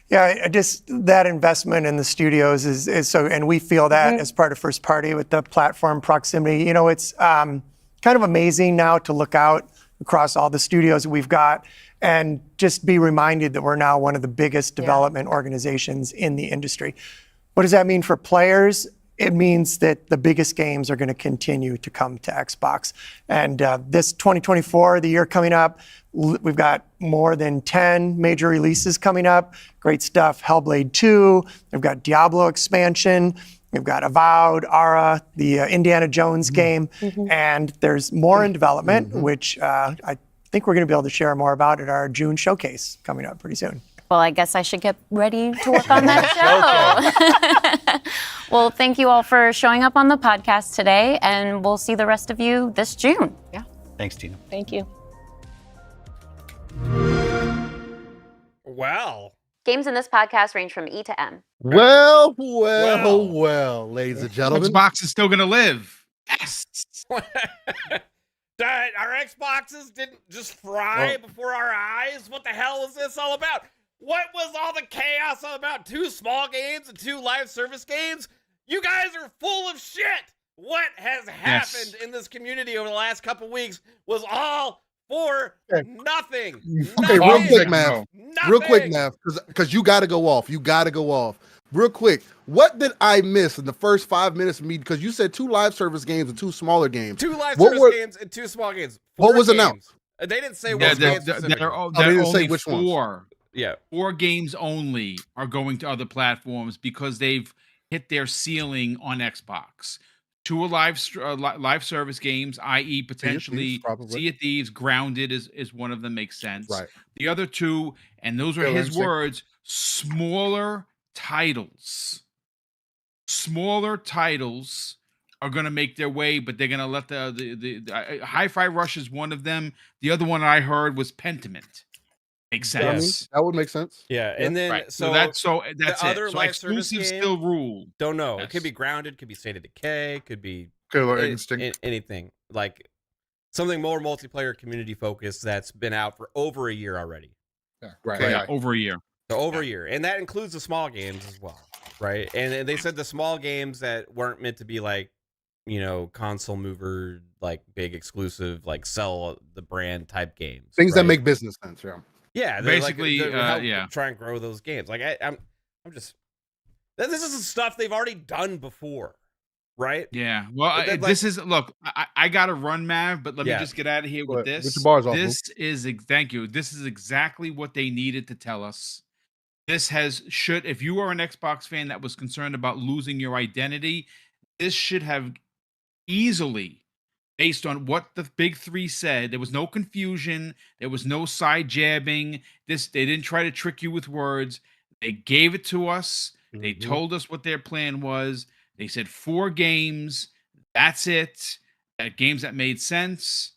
Yeah, just that investment in the studios is so, and we feel that as part of first party with the platform proximity. It's kind of amazing now to look out across all the studios we've got and just be reminded that we're now one of the biggest development organizations in the industry. What does that mean for players? It means that the biggest games are going to continue to come to Xbox. And this 2024, the year coming up, we've got more than 10 major releases coming up. Great stuff. Hellblade 2. We've got Diablo expansion. We've got Avowed, Ara, the Indiana Jones game. And there's more in development, which I think we're going to be able to share more about at our June showcase coming up pretty soon. Well, I guess I should get ready to work on that show. Well, thank you all for showing up on the podcast today, and we'll see the rest of you this June. Yeah. Thanks, Tina. Thank you. Well. Games in this podcast range from E to M. Well, ladies and gentlemen. Xbox is still going to live. Yes. Our Xboxes didn't just fry before our eyes? What the hell is this all about? What was all the chaos all about? 2 small games and 2 live service games? You guys are full of shit. What has happened in this community over the last couple weeks was all for nothing. Okay, real quick, Mav. Nothing. Real quick, Mav, because you got to go off. Real quick, what did I miss in the first 5 minutes of me? Because you said 2 live service games and 2 smaller games. 2 live service games and 2 small games. What was announced? They didn't say which games. They're they didn't only say which 4. Yeah. 4 games only are going to other platforms because they've hit their ceiling on Xbox. 2 are live service games, i.e. potentially Sea of Thieves, Grounded is one of them, makes sense. Right. The other 2, and those are his words, smaller titles. Smaller titles are going to make their way, but they're going to let the Hi-Fi Rush is one of them. The other one I heard was Pentiment. Makes You know what I mean? sense. That would make sense. Yeah, Yeah. and then Right. so that's the it. other So live service exclusives game, still rule. don't know. It could Yes. be Grounded, could be State of Decay, could be Killer Instinct. anything like something more multiplayer community focused that's been out for over a year already. Yeah. Right. KI. Right. Over a year. So over a year, and that includes the small games as well, right? And they said the small games that weren't meant to be like, console mover, like big exclusive, like sell the brand type games. Things that right? make business sense. Yeah. Yeah, they're Basically, they're help yeah. try and grow those games. Like I'm just this is stuff they've already done before, right? Yeah. Well, But this is look. I got to run, Mav, but let Yeah. me just get out of here Go with ahead. this. Get your bars off, This is thank you. This is exactly what they needed to tell us. This if you are an Xbox fan that was concerned about losing your identity, this should have easily, based on what the big three said, there was no confusion, there was no side jabbing. They didn't try to trick you with words. They gave it to us. They told us what their plan was. They said 4 games. That's it. Games that made sense.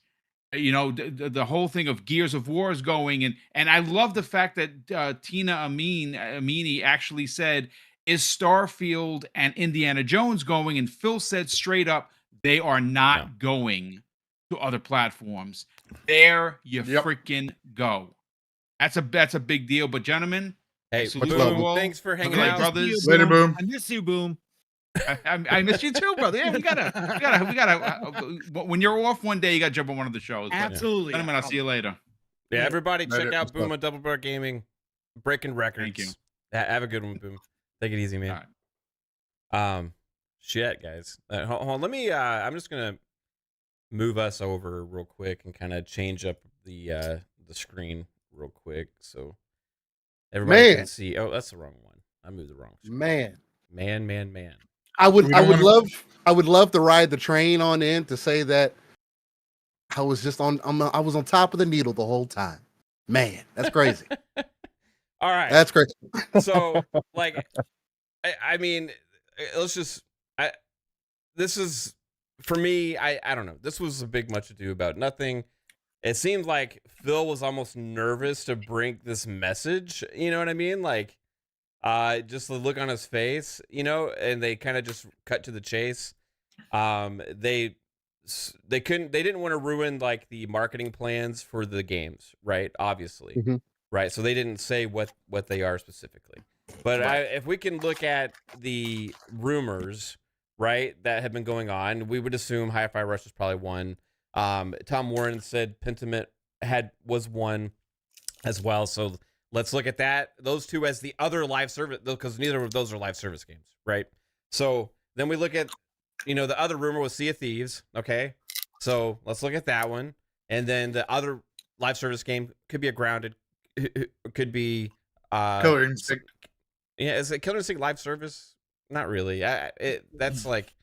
The whole thing of Gears of War is going, and I love the fact that Tina Amini actually said, is Starfield and Indiana Jones going? And Phil said straight up, they are not going to other platforms. There you freaking go. That's a big deal. But gentlemen, Hey, salute Boom, you all. thanks for hanging Like out. brothers. Later, Boom. I miss you, Boom. I miss you too, brother. Yeah, we gotta. When you're off one day, you gotta jump on one of the shows. But, Absolutely. gentlemen, I'll see you later. Yeah, everybody check Later. out Boom at Double Bar Gaming, breaking records. Thank you. Have a good one, Boom. Take it easy, man. Shit, guys. Hold on. Let me. I'm just gonna move us over real quick and kind of change up the screen real quick so everybody can see. Oh, that's the wrong one. I moved the wrong screen. Man. I would We don't love to ride the train on in to say that I was just I was on top of the needle the whole time. Man, that's crazy. All right. That's crazy. So like I mean, let's just this is for me, I don't know. This was a big much ado about nothing. It seemed like Phil was almost nervous to bring this message, you know what I mean? Like just the look on his face, and they kind of just cut to the chase. They didn't want to ruin like the marketing plans for the games, right? Obviously. Mm-hmm. Right. So they didn't say what they are specifically. But if we can look at the rumors, right, that have been going on, we would assume Hi-Fi Rush is probably one. Tom Warren said Pentiment was one as well. So let's look at that. Those two as the other live service, because neither of those are live service games, right? So then we look at, the other rumor was Sea of Thieves. Okay. So let's look at that one. And then the other live service game could be a Grounded, could be Killer Instinct. Yeah, is it Killer Instinct live service? Not really. That's like,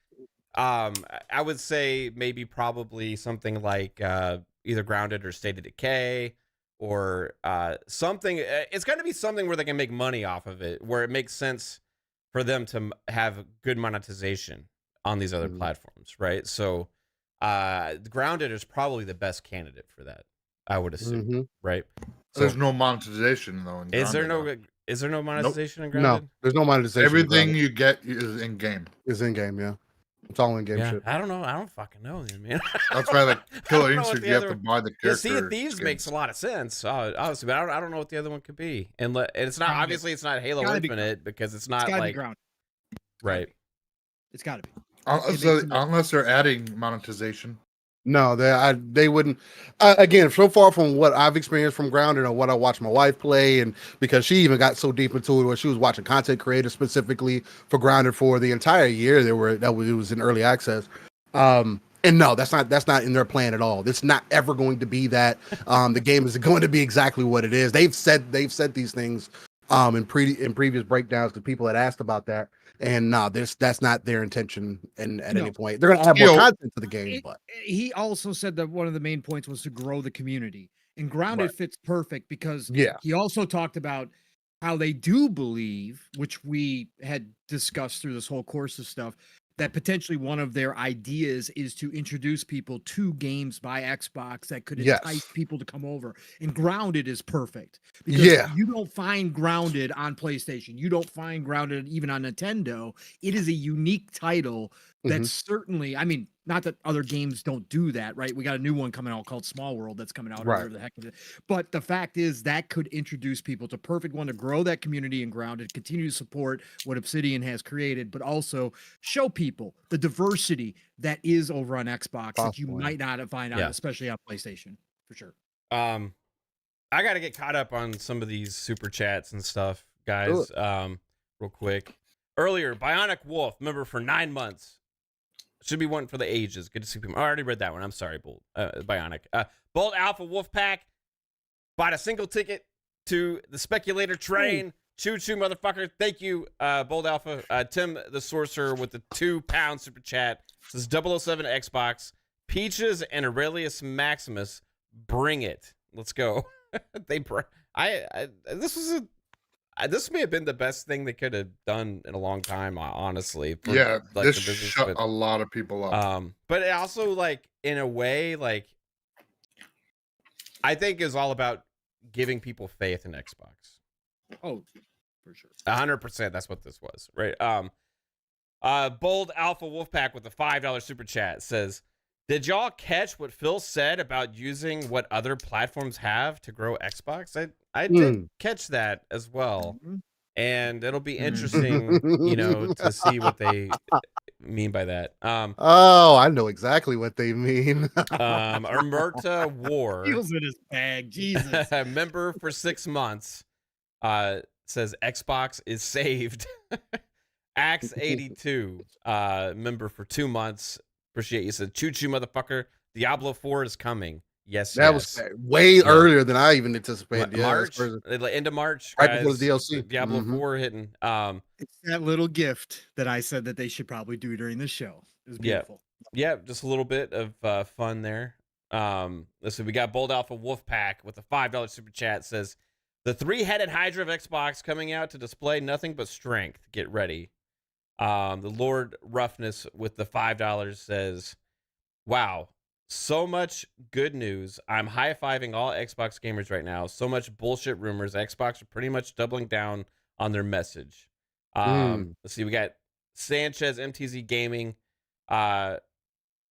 I would say maybe probably something like either Grounded or State of Decay or something. It's got to be something where they can make money off of it, where it makes sense for them to have good monetization on these other platforms, right? So Grounded is probably the best candidate for that, I would assume, right? So, There's no monetization though. In is there Grounded, no monetization in No, Grounded? there's no monetization. Everything you get is in game. is in game. Yeah, it's all in game Yeah, shit. I don't know. I don't fucking know, man. That's why like I Killer don't know what Instinct, the you have other- to buy the Yeah, character. Sea of Thieves skins. makes a lot of sense, obviously, but I don't know what the other one could be. And it's not Grounded. obviously it's not Halo Gotta be Infinite because it's It's not gotta be like grounded. right. It's gotta be. Unless they're adding monetization. No, they wouldn't. Again, so far from what I've experienced from Grounded and what I watched my wife play, and because she even got so deep into it, where she was watching content creators specifically for Grounded for the entire year. It was in early access. And no, that's not in their plan at all. It's not ever going to be that. The game is going to be exactly what it is. They've said these things in previous breakdowns to people that asked about that. And no, that's not their intention. And at any point, they're going to add more content to the game. But He also said that one of the main points was to grow the community, and Grounded fits perfect because he also talked about how they do believe, which we had discussed through this whole course of stuff, that potentially one of their ideas is to introduce people to games by Xbox that could entice people to come over. And Grounded is perfect because you don't find Grounded on PlayStation. You don't find Grounded even on Nintendo. It is a unique title that's certainly, I mean, not that other games don't do that, right? We got a new one coming out called Small World that's coming out. Or whatever the heck it is. But the fact is that could introduce people to perfect one to grow that community and Grounded, continue to support what Obsidian has created, but also show people the diversity that is over on Xbox that you might not find out, especially on PlayStation, for sure. I got to get caught up on some of these super chats and stuff, guys. Real quick. Earlier, Bionic Wolf, member for 9 months. Should be one for the ages. Good to see people. I already read that one. I'm sorry, Bionic. Bold Alpha Wolfpack bought a single ticket to the speculator train. Choo choo, motherfucker. Thank you, Bold Alpha. Tim the Sorcerer with the £2 super chat. This is 007 Xbox. Peaches and Aurelius Maximus. Bring it. Let's go. This may have been the best thing they could have done in a long time, honestly. This shut a lot of people up. But it also, like, in a way, like, I think is all about giving people faith in Xbox. Oh, for sure. 100%. That's what this was, right? Bold Alpha Wolfpack with the $5 super chat says, did y'all catch what Phil said about using what other platforms have to grow Xbox? I did catch that as well. And it'll be interesting, to see what they mean by that. I know exactly what they mean. Armerta War. Feels in his bag, Jesus. Member for 6 months. Says Xbox is saved. Axe 82. Member for 2 months. Appreciate you. Said choo choo, motherfucker. Diablo 4 is coming. Yes, was way earlier than I even anticipated. March, end of March, right guys, before the DLC. Diablo 4 hitting. It's that little gift that I said that they should probably do during the show. It was beautiful. Yeah, just a little bit of fun there. Listen, we got Bold Alpha Wolfpack with a $5 super chat. Says the 3-headed Hydra of Xbox coming out to display nothing but strength. Get ready. The Lord Roughness with the $5 says, wow, so much good news. I'm high-fiving all Xbox gamers right now. So much bullshit rumors. Xbox are pretty much doubling down on their message. Let's see, we got Sanchez MTZ Gaming. It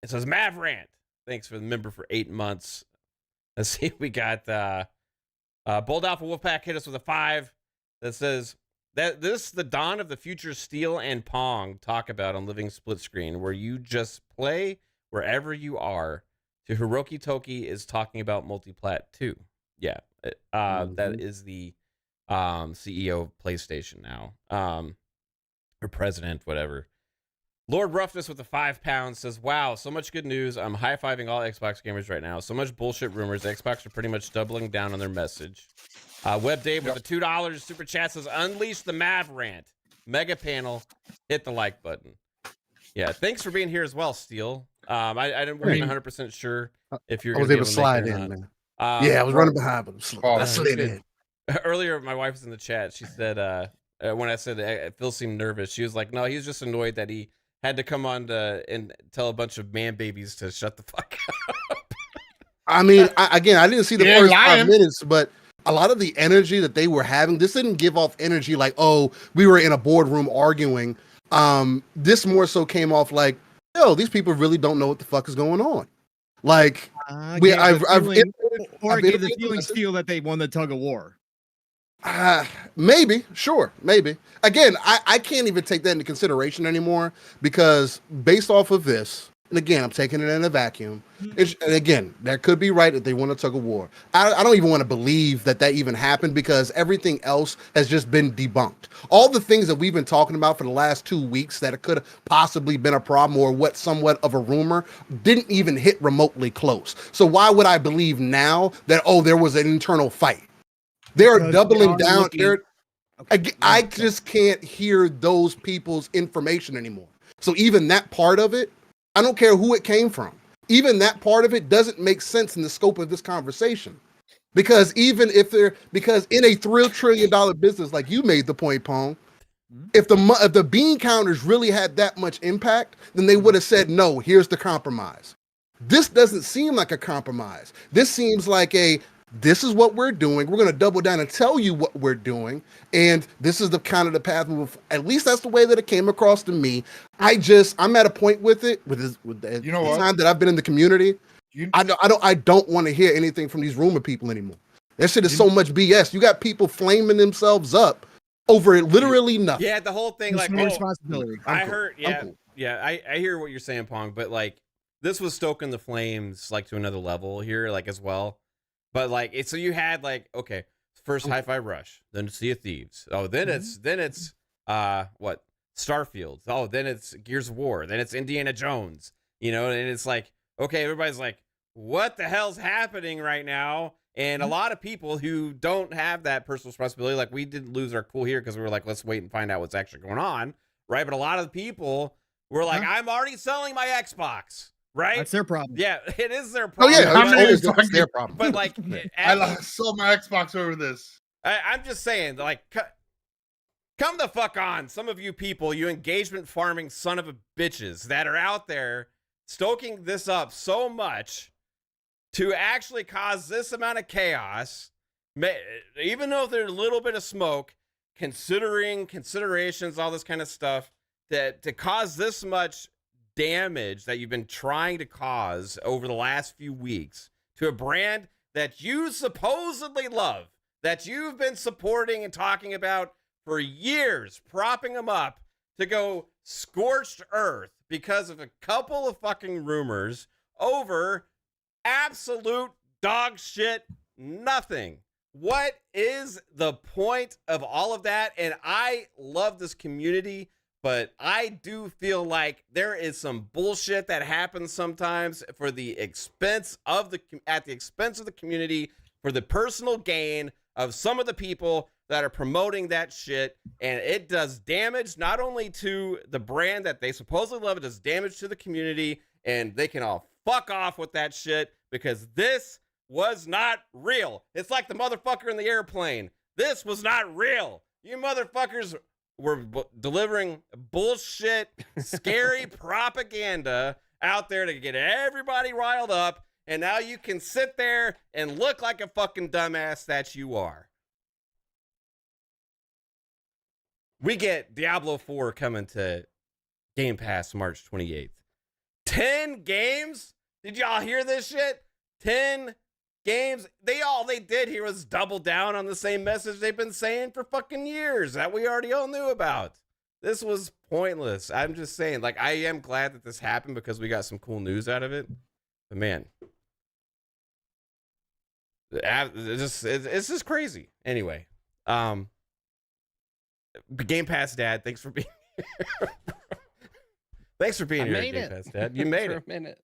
says Mavrant. Thanks for the member for 8 months. Let's see, we got Bold Alpha Wolfpack hit us with a 5 that says that this the dawn of the future Steel and Pong talk about on Living Split Screen, where you just play wherever you are. To Hiroki Toki is talking about multiplat too. Yeah, that is the CEO of PlayStation now, or president, whatever. Lord Roughness with the £5 says, wow, so much good news. I'm high-fiving all Xbox gamers right now. So much bullshit rumors. Xbox are pretty much doubling down on their message. Web Dave with the $2 super chat says, unleash the Mav rant. Mega panel, hit the like button. Yeah, thanks for being here as well, Steel. I wasn't 100% sure if you're going to be able to slide in, man. I was running behind, but I slid in. Earlier, my wife was in the chat. She said, when I said Phil seemed nervous, she was like, no, he's just annoyed that he had to come on and tell a bunch of man babies to shut the fuck up. I mean, I didn't see the first 5 minutes, but a lot of the energy that they were having, this didn't give off energy like, oh, we were in a boardroom arguing. This more so came off like, yo, these people really don't know what the fuck is going on. Like, I've gave the feeling Steel that they won the tug of war. Maybe. Again, I can't even take that into consideration anymore because based off of this, and again, I'm taking it in a vacuum. And again, that could be right that they won a tug of war. I don't even want to believe that even happened because everything else has just been debunked. All the things that we've been talking about for the last 2 weeks that it could have possibly been a problem or what somewhat of a rumor didn't even hit remotely close. So why would I believe now that, oh, there was an internal fight? They're doubling down. I just can't hear those people's information anymore. So even that part of it, I don't care who it came from. Even that part of it doesn't make sense in the scope of this conversation. Because in a $3 trillion business, like you made the point, Pong, If the bean counters really had that much impact, then they would have said, no, here's the compromise. This doesn't seem like a compromise. This seems like this is what we're doing. We're going to double down and tell you what we're doing. And this is the kind of the path at least that's the way that it came across to me. I'm at a point with it, with the time that I've been in the community. I don't want to hear anything from these rumor people anymore. That shit is so much BS. You got people flaming themselves up over literally nothing. Yeah, the whole thing, like, responsibility. I heard, I hear what you're saying, Pong, but like, this was stoking the flames like to another level here, like as well. But like, so you had like, okay, first Hi-Fi Rush, then Sea of Thieves. Oh, then it's what, Starfield. Oh, then it's Gears of War. Then it's Indiana Jones. You know, and it's like, okay, everybody's like, what the hell's happening right now? And a lot of people who don't have that personal responsibility, like we did lose our cool here because we were like, let's wait and find out what's actually going on, right? But a lot of the people were like, I'm already selling my Xbox, right? That's their problem. Yeah, it is their problem. It's their problem. But like, I sold my Xbox over this. I'm just saying, like, come the fuck on, some of you people, you engagement farming son of a bitches that are out there stoking this up so much to actually cause this amount of chaos, even though there's a little bit of smoke, considerations, all this kind of stuff, to cause this much damage that you've been trying to cause over the last few weeks to a brand that you supposedly love, that you've been supporting and talking about for years, propping them up to go scorched earth because of a couple of fucking rumors over absolute dog shit nothing. What is the point of all of that? And I love this community, but I do feel like there is some bullshit that happens sometimes for the expense of at the expense of the community, for the personal gain of some of the people that are promoting that shit, and it does damage not only to the brand that they supposedly love, it does damage to the community, and they can all fuck off with that shit because this was not real. It's like the motherfucker in the airplane. This was not real. You motherfuckers were delivering bullshit, scary propaganda out there to get everybody riled up, and now you can sit there and look like a fucking dumbass that you are. We get Diablo 4 coming to Game Pass March 28th. 10 games? Did y'all hear this shit? 10 games. All they did here was double down on the same message they've been saying for fucking years that we already all knew about. This was pointless. I'm just saying, like, I am glad that this happened because we got some cool news out of it. But man, it's just crazy. Anyway, Game Pass Dad, thanks for being here. Thanks for being here, Game Pass Dad. You made it. For a minute.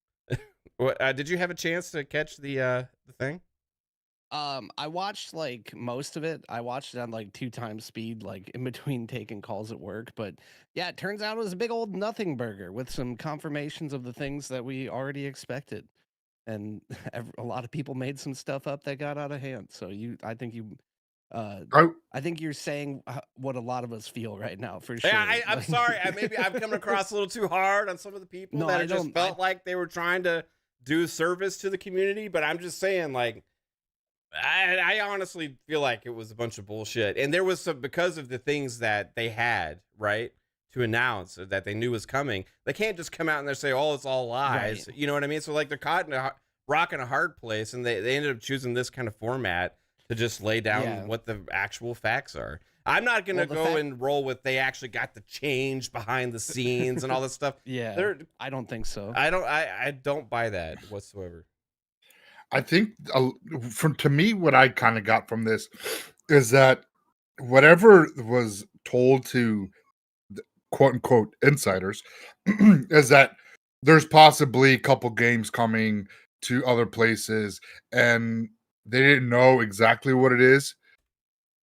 What, did you have a chance to catch the thing? I watched like most of it. I watched it on like 2 times speed, like in between taking calls at work. But yeah, it turns out it was a big old nothing burger with some confirmations of the things that we already expected. And a lot of people made some stuff up that got out of hand. So I think you're saying what a lot of us feel right now, for sure. Yeah, I'm sorry. Maybe I've come across a little too hard on some of the people that just felt like they were trying to do service to the community. But I'm just saying, like, I honestly feel like it was a bunch of bullshit. And there was some, because of the things that they had, right, to announce that they knew was coming. They can't just come out and they say, oh, it's all lies. Right. You know what I mean? So, like, they're caught in a rock and a hard place. And they ended up choosing this kind of format to just lay down what the actual facts are. I'm not going to go and roll with they actually got the change behind the scenes and all this stuff. Yeah, I don't think so. I don't buy that whatsoever. I think to me, what I kind of got from this is that whatever was told to quote unquote insiders is that there's possibly a couple games coming to other places and they didn't know exactly what it is,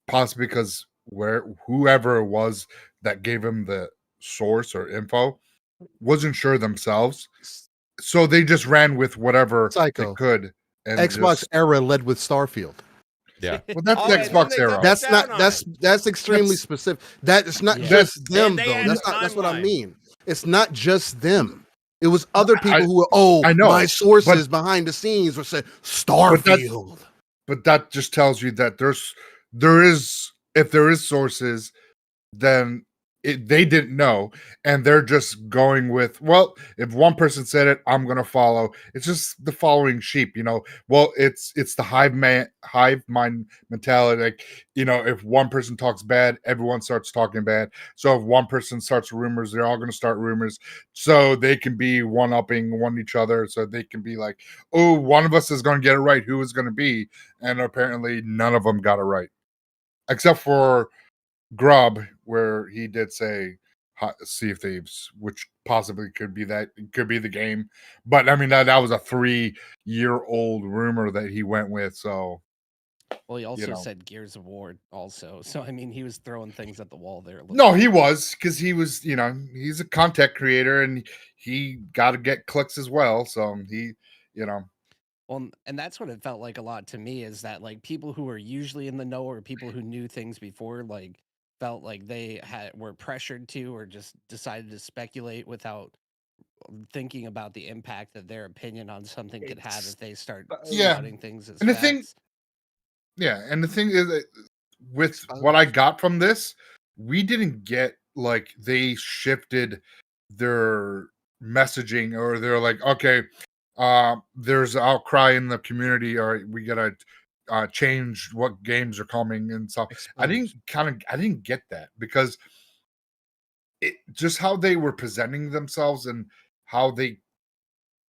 possibly because whoever it was that gave him the source or info wasn't sure themselves, so they just ran with whatever they could. And Xbox era led with Starfield. Yeah. Well, that's Oh, the and then Xbox they era. doubled That's down not on that's it. that's extremely That's- specific. That it's not Yeah. just them They though. had That's what I timeline. mean. It's not just them. It was other people I who were, I know, my sources but behind the scenes were saying but Starfield. that just tells you that there is if there is sources, then they didn't know, and they're just going with, well, if one person said it, I'm gonna follow. It's just the following sheep, well, it's the hive mind mentality. Like, if one person talks bad, everyone starts talking bad. So if one person starts rumors, they're all gonna start rumors, so they can be one-upping one each other, so they can be like, oh, one of us is gonna get it right. Who is gonna be? And apparently none of them got it right, except for Grub, where he did say Sea of Thieves, which possibly could be the game. But I mean, that was a 3-year-old rumor that he went with. So Well, he also know. said Gears of War also. So I mean, he was throwing things at the wall there. no, he was, because he was, he's a content creator and he got to get clicks as well. So he, Well, and that's what it felt like a lot to me, is that like people who were usually in the know, or people who knew things before, like felt like they were pressured to, or just decided to speculate without thinking about the impact that their opinion on something could have if they start Yeah. spouting things as And the facts. thing- yeah. And the thing is, that with what I got from this, we didn't get like they shifted their messaging, or they're like, okay, there's outcry in the community, or we gotta change what games are coming and stuff. I didn't get that, because it just how they were presenting themselves and how the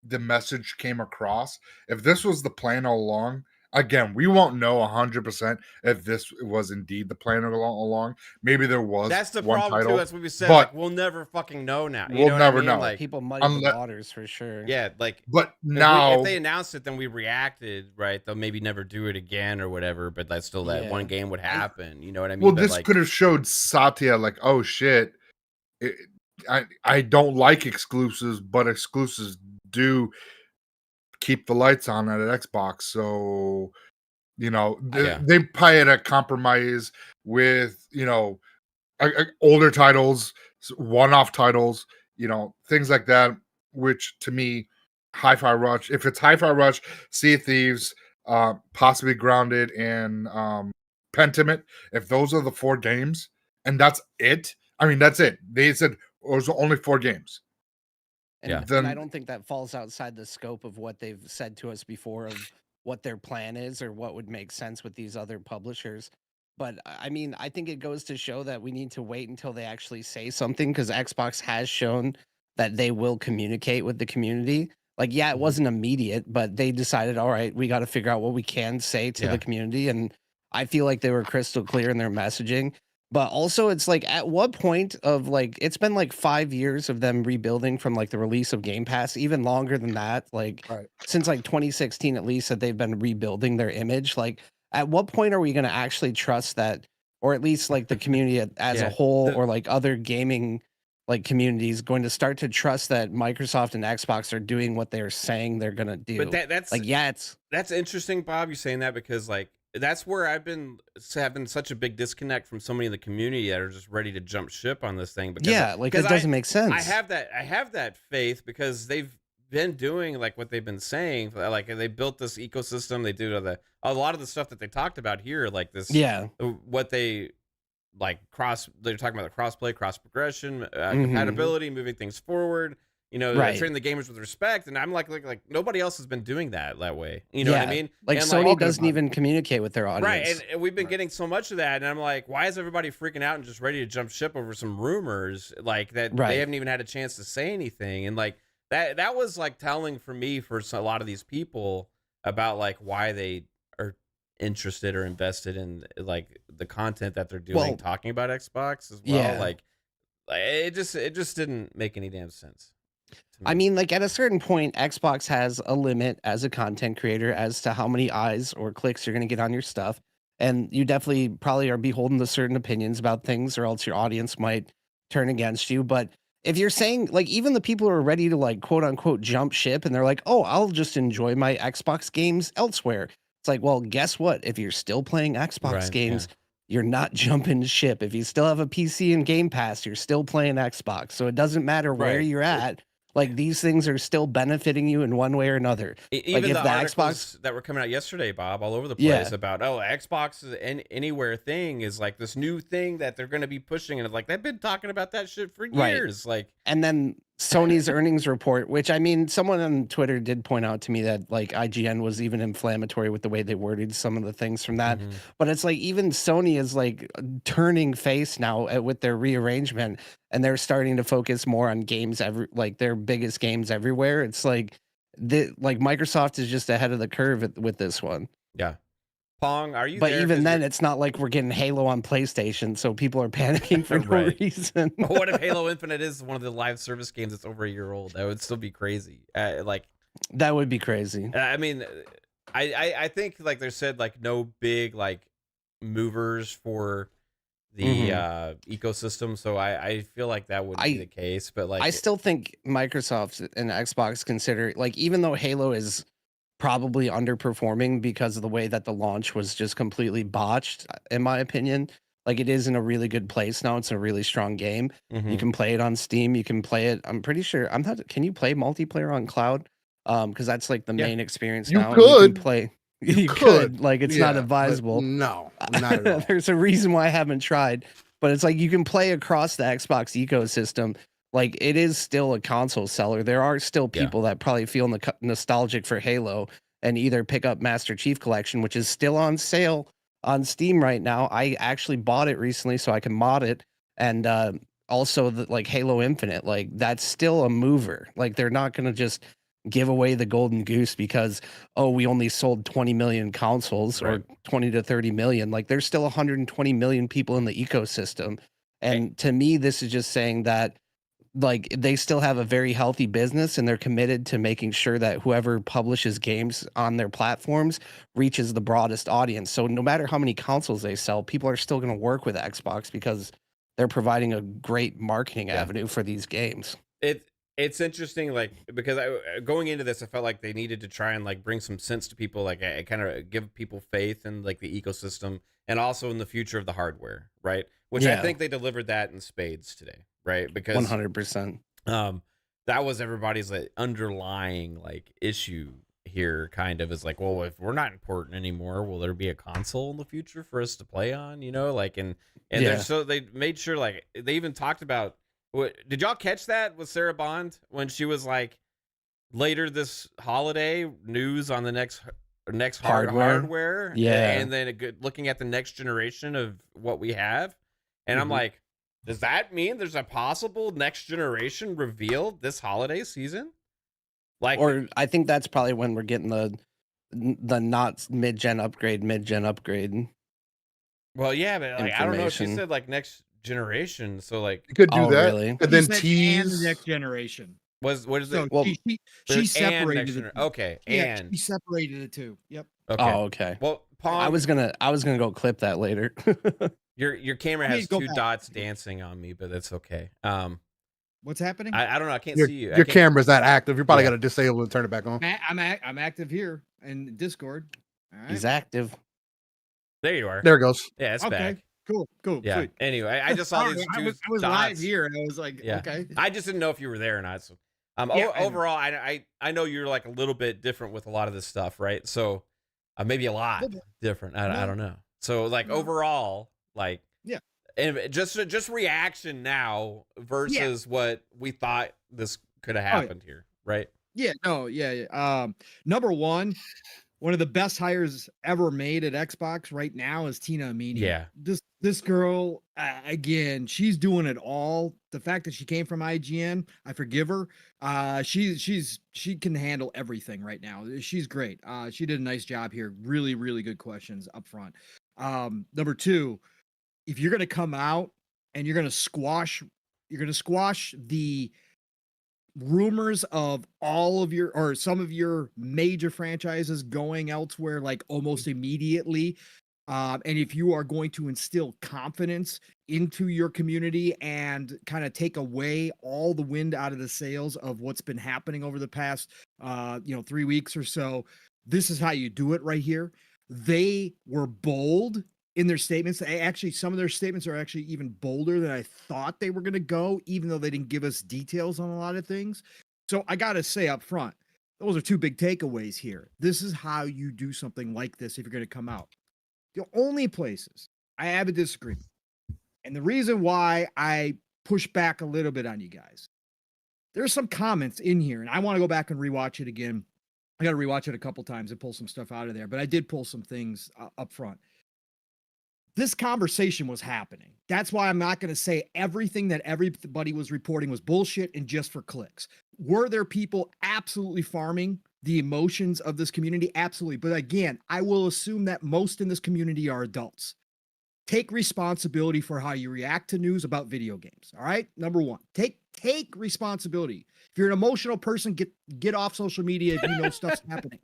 message came across. If this was the plan all along, again, we won't know 100% if this was indeed the plan all along. Maybe there was That's the one problem title, too. That's what we said. but Like, we'll never fucking know now. You we'll know never what I mean? know. Like, People muddied the unless- waters for sure. yeah, like but now if they announced it, then we reacted, right? They'll maybe never do it again or whatever. But that's still that one game would happen. You know what I mean? well, But, this like, could have showed Satya like, oh shit, I don't like exclusives, but exclusives do keep the lights on at Xbox. So they probably had a compromise with older titles, one-off titles, things like that. Which to me, Hi-Fi Rush, if it's Hi-Fi Rush, Sea of Thieves, possibly Grounded, and Pentiment, if those are the 4 games, and that's it. I mean, that's it. They said those are only 4 games. And, Then- and I don't think that falls outside the scope of what they've said to us before of what their plan is or what would make sense with these other publishers. But I mean, I think it goes to show that we need to wait until they actually say something, because Xbox has shown that they will communicate with the community. Like, yeah, it wasn't immediate, but they decided, all right, we got to figure out what we can say to the community. And I feel like they were crystal clear in their messaging. But also, it's like, at what point of like, it's been like 5 years of them rebuilding from like the release of Game Pass, even longer than that, like since like 2016 at least, that they've been rebuilding their image. Like, at what point are we going to actually trust that, or at least like the community as a whole, or like other gaming like communities going to start to trust that Microsoft and Xbox are doing what they're saying they're going to do? but that's like, yeah, that's interesting, Bob. You saying that, because like that's where I've been having such a big disconnect from so many in the community that are just ready to jump ship on this thing. Because it doesn't make sense. I have that faith, because they've been doing like what they've been saying. Like, they built this ecosystem. They do a lot of the stuff that they talked about here, like this. What they like they're talking about the cross-play, cross-progression, compatibility, moving things forward. Treating the gamers with respect, and I'm like nobody else has been doing that way. You know what I mean? Like, and Sony doesn't even communicate with their audience, right? And we've been getting so much of that, and I'm like, why is everybody freaking out and just ready to jump ship over some rumors like that? They haven't even had a chance to say anything, and like that was like telling for me for a lot of these people about like why they are interested or invested in like the content that they're doing, talking about Xbox as well. Like it just didn't make any damn sense. I mean, like, at a certain point, Xbox has a limit as a content creator as to how many eyes or clicks you're going to get on your stuff. And you definitely probably are beholden to certain opinions about things, or else your audience might turn against you. But if you're saying, like, even the people who are ready to, like, quote unquote, jump ship, and they're like, oh, I'll just enjoy my Xbox games elsewhere. It's like, well, guess what? If you're still playing Xbox Right, games, you're not jumping ship. If you still have a PC and Game Pass, you're still playing Xbox. So it doesn't matter where Right. you're at. Like these things are still benefiting you in one way or another. Even if the the articles that were coming out yesterday, Bob, all over the Yeah. place about Xbox anywhere thing is like this new thing that they're going to be pushing, and it's like they've been talking about that shit for Right. years. Like, And then Sony's earnings report, which I mean, someone on Twitter did point out to me that like IGN was even inflammatory with the way they worded some of the things from that. mhm. But it's like even Sony is like turning face now with their rearrangement, and they're starting to focus more on games like their biggest games everywhere. It's like like Microsoft is just ahead of the curve with this one. Yeah. Pong, are you But there? even 'Cause then, you're- it's not like we're getting Halo on PlayStation, so people are panicking for no Right. reason. what if Halo Infinite is one of the live service games that's over a year old? That would still be crazy. Like, That would be crazy. I mean, I think like they said like no big like movers for the ecosystem, so I feel like that wouldn't be the case. But like, I still think Microsoft and Xbox consider, like, even though Halo is probably underperforming because of the way that the launch was just completely botched, in my opinion, like it is in a really good place now. It's a really strong game. You can play it on Steam. You can play it. I'm pretty sure. Can you play multiplayer on cloud? Because that's like the Yeah. main experience You now. could. can play. You could. could. Like it's not Yeah, but advisable. No, not at all. There's a reason why I haven't tried, but it's like you can play across the Xbox ecosystem. Like it is still a console seller. There are still Yeah. people that probably feel nostalgic for Halo and either pick up Master Chief Collection, which is still on sale on Steam right now. I actually bought it recently so I can mod it, and also like Halo Infinite. Like that's still a mover. Like they're not gonna just give away the golden goose because we only sold 20 million consoles Right. or 20 to 30 million. Like there's still 120 million people in the ecosystem, and to me this is just saying that like they still have a very healthy business and they're committed to making sure that whoever publishes games on their platforms reaches the broadest audience. So no matter how many consoles they sell, people are still going to work with Xbox because they're providing a great marketing avenue for these games. It's interesting, like, because going into this, I felt like they needed to try and like bring some sense to people, like kind of give people faith in like the ecosystem and also in the future of the hardware, right? Which I Yeah. think they delivered that in spades today, right? Because 100%. that was everybody's like underlying like issue here, kind of is like, well, if we're not important anymore, will there be a console in the future for us to play on? You know, like, and Yeah. so they made sure, like, they even talked about. Did y'all catch that with Sarah Bond when she was like, later this holiday news on the next hardware, Yeah. and then looking at the next generation of what we have, and I'm like, does that mean there's a possible next generation revealed this holiday season? Like, Or I think that's probably when we're getting the not mid-gen upgrade. well, yeah, but like, I don't know. She information. said like next generation, so like, You could do Oh, that, really? and He then said, and tease. the next generation. what is So it? Well, she There's and separated next the gener- two. Okay, Yeah, and she separated the two. Yep. okay. Oh, okay. Well, Pong, I was gonna go clip that later. your camera I mean, has go two back. dots dancing on me, but that's okay. What's happening? I don't know. I can't Your, see you. I your can't- camera's not active. You're probably Yeah. got to disable and turn it back on. I'm active here in Discord. All right. He's active. There you are. There it goes. Yeah, it's Okay. back. Cool. Yeah. Sweet. Anyway, I just saw Sorry, these I two was dots. live here, and I was like, Yeah. okay. I just didn't know if you were there or not. So, Yeah, I know. overall, I know you're like a little bit different with a lot of this stuff, right? So, maybe a lot Little bit. different. I No. don't know. So, like No. overall, like, Yeah. and just reaction now versus what we thought this could have Oh, yeah. happened here, right? Yeah, no, yeah. Number one of the best hires ever made at Xbox right now is Tina Amini. Yeah. This girl, again, she's doing it all. The fact that she came from IGN, I forgive her. She can handle everything right now. She's great. She did a nice job here. Really, really good questions up front. Number two, if you're gonna come out and you're gonna squash the rumors of all of your or some of your major franchises going elsewhere like almost immediately, and if you are going to instill confidence into your community and kind of take away all the wind out of the sails of what's been happening over the past 3 weeks or so, this is how you do it right here. they were bold in their statements. Actually, some of their statements are actually even bolder than I thought they were going to go, even though they didn't give us details on a lot of things. So I got to say up front, those are two big takeaways here. This is how you do something like this if you're going to come out. The only places I have a disagreement, and the reason why I push back a little bit on you guys, there's some comments in here, and I want to go back and rewatch it again. I got to rewatch it a couple times and pull some stuff out of there, but I did pull some things up front. This conversation was happening. That's why I'm not going to say everything that everybody was reporting was bullshit and just for clicks. Were there people absolutely farming the emotions of this community? Absolutely. But again, I will assume that most in this community are adults. Take responsibility for how you react to news about video games. All right. Number one, take responsibility. If you're an emotional person, get off social media if you know stuff's happening.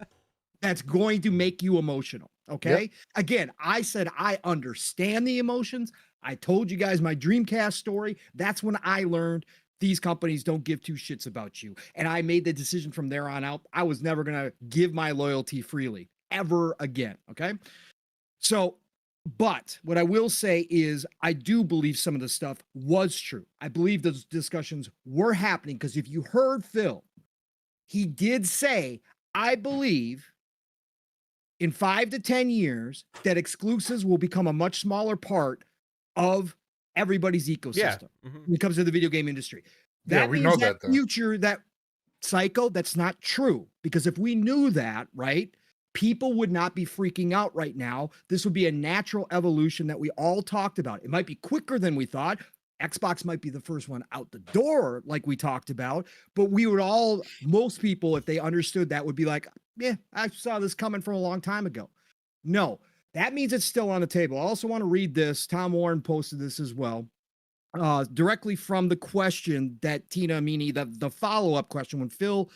That's going to make you emotional. Okay. Yep. Again, I said I understand the emotions. I told you guys my Dreamcast story. That's when I learned these companies don't give two shits about you. And I made the decision from there on out. I was never going to give my loyalty freely ever again. Okay. So, but what I will say is I do believe some of the stuff was true. I believe those discussions were happening because if you heard Phil, he did say, I believe in 5 to 10 years that exclusives will become a much smaller part of everybody's ecosystem when it comes to the video game industry. That we means know that future, that Psycho, that's not true. Because if we knew that, right, people would not be freaking out right now. This would be a natural evolution that we all talked about. It might be quicker than we thought. Xbox might be the first one out the door, like we talked about, but we would all, most people, if they understood that, would be like, yeah, I saw this coming from a long time ago. No, that means it's still on the table. I also want to read this. Tom Warren posted this as well, directly from the question that Tina Amini, the follow-up question, when Phil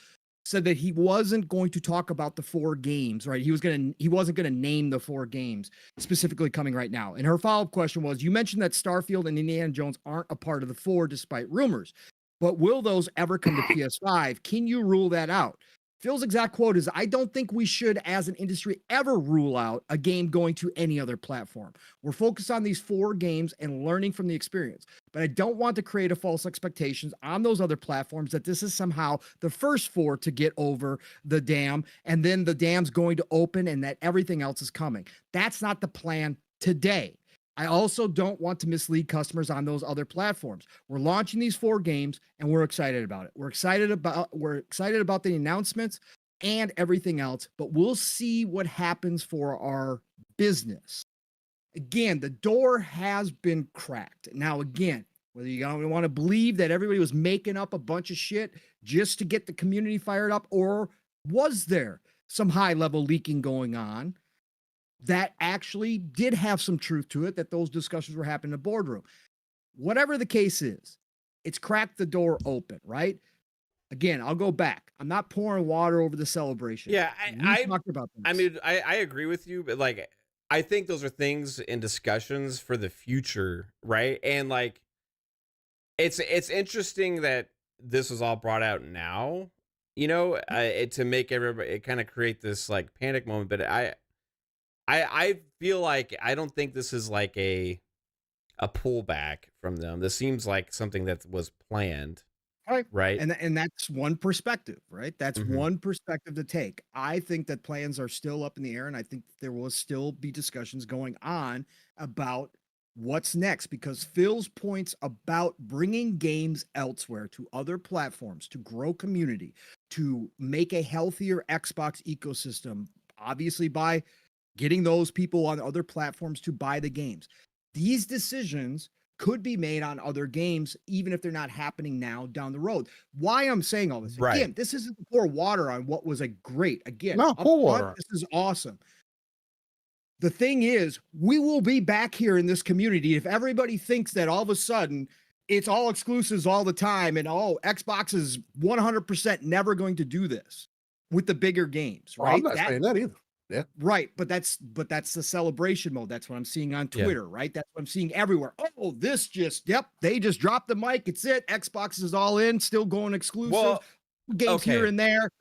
said that he wasn't going to talk about the 4 games, right? He wasn't going to name the 4 games specifically coming right now. And her follow-up question was, you mentioned that Starfield and Indiana Jones aren't a part of the 4 despite rumors, but will those ever come to PS5? Can you rule that out? Phil's exact quote is, I don't think we should, as an industry, ever rule out a game going to any other platform. We're focused on these 4 games and learning from the experience. But I don't want to create a false expectations on those other platforms that this is somehow the first 4 to get over the dam, and then the dam's going to open and that everything else is coming. That's not the plan today. I also don't want to mislead customers on those other platforms. We're launching these 4 games and we're excited about it. We're excited about the announcements and everything else, but we'll see what happens for our business. Again, the door has been cracked. Now, again, whether you want to believe that everybody was making up a bunch of shit just to get the community fired up, or was there some high-level leaking going on that actually did have some truth to it, that those discussions were happening in the boardroom. Whatever the case is, it's cracked the door open, right? Again, I'll go back. I'm not pouring water over the celebration. Yeah, I talked about this. I mean, I agree with you, but like, I think those are things in discussions for the future, right? And like, it's interesting that this was all brought out now, you know, to make everybody, it kind of create this like panic moment. But I feel like I don't think this is like a pullback from them. This seems like something that was planned. Right. And that's one perspective, right? That's one perspective to take. I think that plans are still up in the air, and I think there will still be discussions going on about what's next, because Phil's points about bringing games elsewhere to other platforms to grow community, to make a healthier Xbox ecosystem, obviously by getting those people on other platforms to buy the games. These decisions could be made on other games, even if they're not happening now down the road. Why I'm saying all this, again, this isn't to pour water on what was a great, again, no, pour water. This is awesome. The thing is, we will be back here in this community if everybody thinks that all of a sudden it's all exclusives all the time and Xbox is 100% never going to do this with the bigger games, right? I'm not saying that either. Yeah. Right. But that's the celebration mode. That's what I'm seeing on Twitter, right? That's what I'm seeing everywhere. Oh, they just dropped the mic. It's it. Xbox is all in, still going exclusive. Games here and there.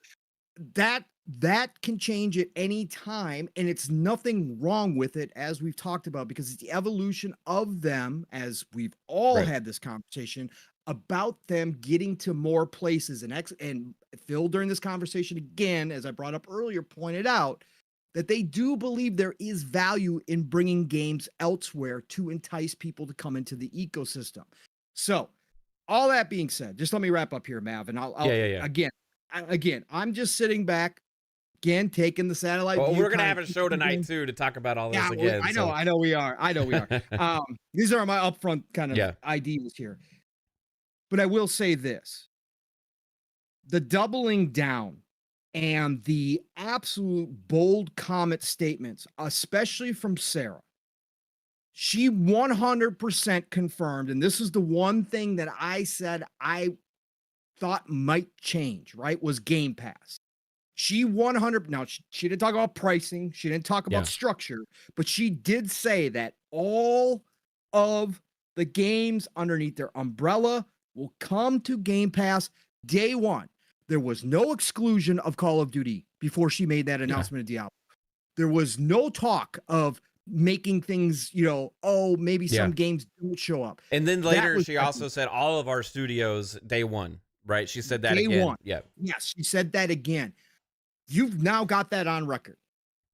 That that can change at any time, and it's nothing wrong with it, as we've talked about, because it's the evolution of them, as we've all had this conversation about them getting to more places. And Phil, during this conversation, again, as I brought up earlier, pointed out that they do believe there is value in bringing games elsewhere to entice people to come into the ecosystem. So all that being said, just let me wrap up here, Mav, and I'll again, I'm just sitting back, again, taking the satellite Well, view. we're gonna have a show tonight too to talk about all this again. I know we are. These are my upfront kind of ideas here. But I will say this: the doubling down and the absolute bold comment statements, especially from Sarah. She 100% confirmed, and this is the one thing that I said I thought might change, right? Was Game Pass. She 100. Now she didn't talk about pricing. She didn't talk about structure, but she did say that all of the games underneath their umbrella will come to Game Pass day one. There was no exclusion of Call of Duty before she made that announcement of Diablo. There was no talk of making things, maybe some games don't show up. And then later she also said all of our studios day one, right? She said that again. One. Yeah. Yes, she said that again. You've now got that on record.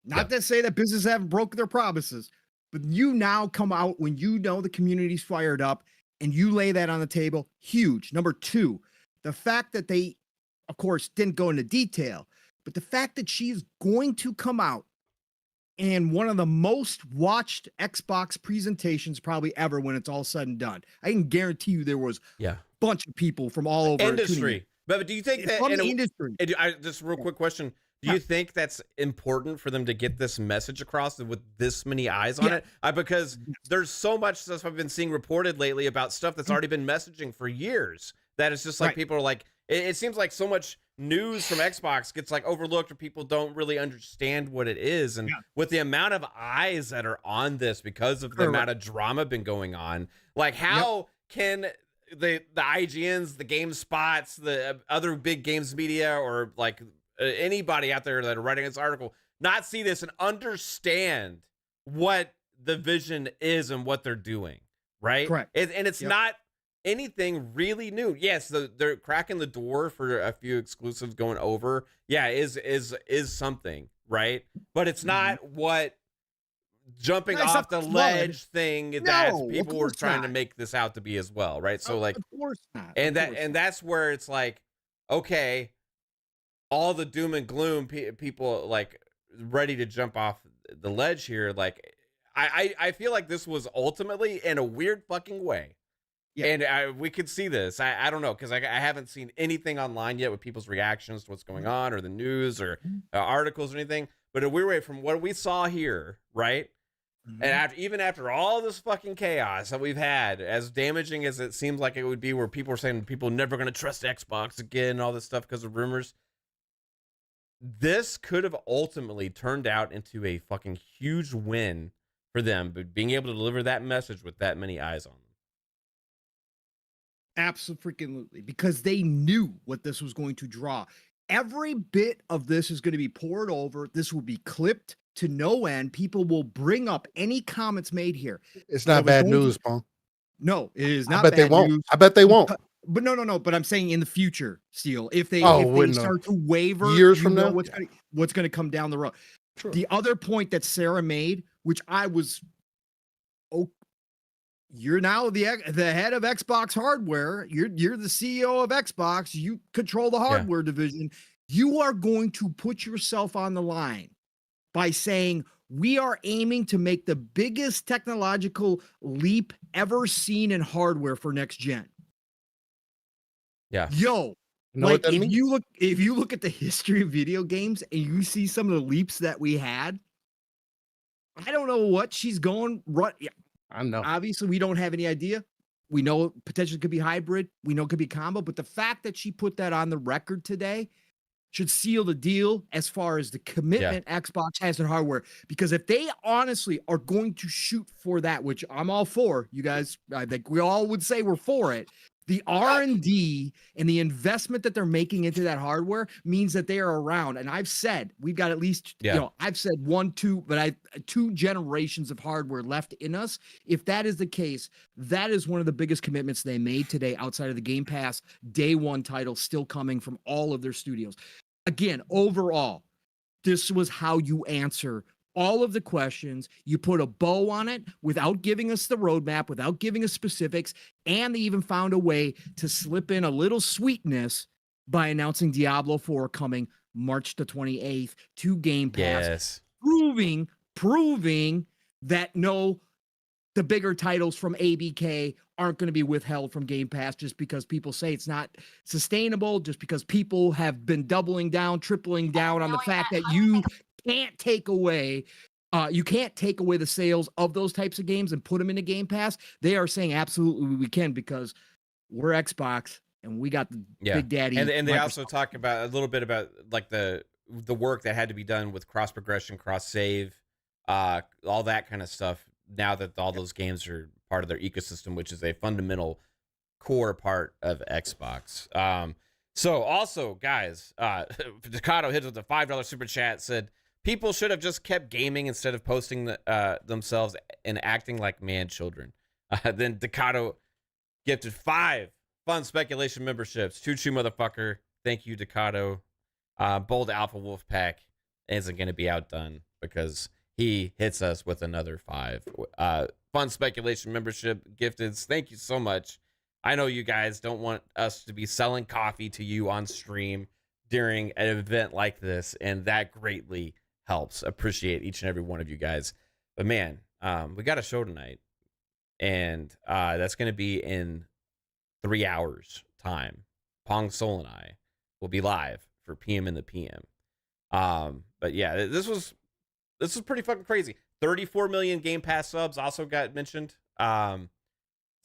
Not to say that businesses haven't broken their promises, but you now come out when you know the community's fired up and you lay that on the table. Huge. Number two, the fact that they, of course, didn't go into detail, but the fact that she's going to come out and one of the most watched Xbox presentations probably ever when it's all said and done. I can guarantee you there was a bunch of people from all over industry. But do you think that from the industry? Just a real quick question. Do you think that's important for them to get this message across with this many eyes on it? Because there's so much stuff I've been seeing reported lately about stuff that's already been messaging for years that it's just like people are like, it seems like so much news from Xbox gets like overlooked or people don't really understand what it is. And with the amount of eyes that are on this because of the amount of drama been going on, like how can the IGNs, the GameSpots, the other big games media, or like anybody out there that are writing this article not see this and understand what the vision is and what they're doing, right? Correct. And it's not anything really new. Yes, they're cracking the door for a few exclusives going over. Yeah, is something, right? But it's not what jumping off the ledge thing that people were trying to make this out to be as well, right? So like, of course not. And that's where it's like, okay, all the doom and gloom people like ready to jump off the ledge here. Like, I feel like this was ultimately in a weird fucking way. Yeah. And we could see this. I don't know, because I haven't seen anything online yet with people's reactions to what's going on or the news or articles or anything. But in a weird way, from what we saw here, right? And even after all this fucking chaos that we've had, as damaging as it seems like it would be, where people are saying people are never going to trust Xbox again and all this stuff because of rumors, this could have ultimately turned out into a fucking huge win for them, but being able to deliver that message with that many eyes on them. Absolutely, because they knew what this was going to draw. Every bit of this is going to be poured over. This will be clipped to no end. People will bring up any comments made here. It's not bad news, Paul. No, it is not. I bet they won't. I bet they won't. But no. But I'm saying in the future, Steele, if they start to waver years from now, what's going to come down the road. True. The other point that Sarah made, which I was, you're now the head of Xbox hardware. You're the CEO of Xbox. You control the hardware division. You are going to put yourself on the line by saying we are aiming to make the biggest technological leap ever seen in hardware for next gen. Yeah. Yo, like if you look at the history of video games and you see some of the leaps that we had, I don't know what she's going right. Yeah. I know. Obviously, we don't have any idea. We know potentially could be hybrid. We know it could be combo. But the fact that she put that on the record today should seal the deal as far as the commitment Xbox has in hardware. Because if they honestly are going to shoot for that, which I'm all for, you guys, I think we all would say we're for it. The R&D and the investment that they're making into that hardware means that they are around. And I've said we've got at least, I've said 2 generations of hardware left in us. If that is the case, that is one of the biggest commitments they made today outside of the Game Pass day one title still coming from all of their studios. Again, overall, this was how you answer all of the questions. You put a bow on it without giving us the roadmap, without giving us specifics, and they even found a way to slip in a little sweetness by announcing Diablo 4 coming March the 28th to Game Pass, proving that the bigger titles from ABK aren't going to be withheld from Game Pass just because people say it's not sustainable, just because people have been doubling down, tripling down on the fact that you can't take away the sales of those types of games and put them into Game Pass. They are saying absolutely we can because we're Xbox and we got the big daddy. And they also talk about a little bit about like the work that had to be done with cross progression, cross save, all that kind of stuff. Now that all those games are part of their ecosystem, which is a fundamental core part of Xbox. So also, guys, Ducato hit with a $5 super chat, said people should have just kept gaming instead of posting themselves and acting like man children. Then Ducato gifted 5 Fun Speculation memberships. Choo-choo, motherfucker. Thank you, Ducato. Bold Alpha Wolf Pack isn't going to be outdone because he hits us with another 5. Fun Speculation membership gifted. Thank you so much. I know you guys don't want us to be selling coffee to you on stream during an event like this, and that greatly helps. Appreciate each and every one of you guys. But man, we got a show tonight, and that's going to be in 3 hours time. Pong Soul and I will be live for PM in the PM. But yeah, this was pretty fucking crazy. 34 million Game Pass subs also got mentioned. So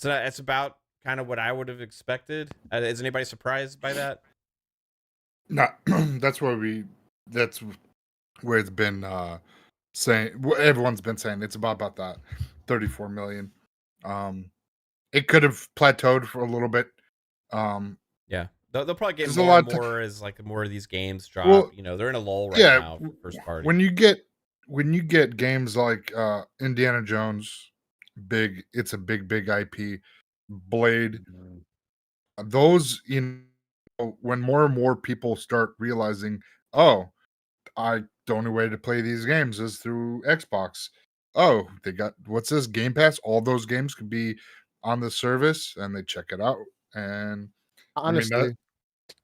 that's about kind of what I would have expected. Is anybody surprised by that? No, that's where it's been saying, everyone's been saying it's about that 34 million. It could have plateaued for a little bit. Yeah, they'll probably get more and more as like more of these games drop. Well, they're in a lull right now for first party. When you get games like Indiana Jones, it's a big IP, Blade, those, when more and more people start realizing, the only way to play these games is through Xbox. Oh, they got, what's this, Game Pass? All those games could be on the service, and they check it out. And honestly,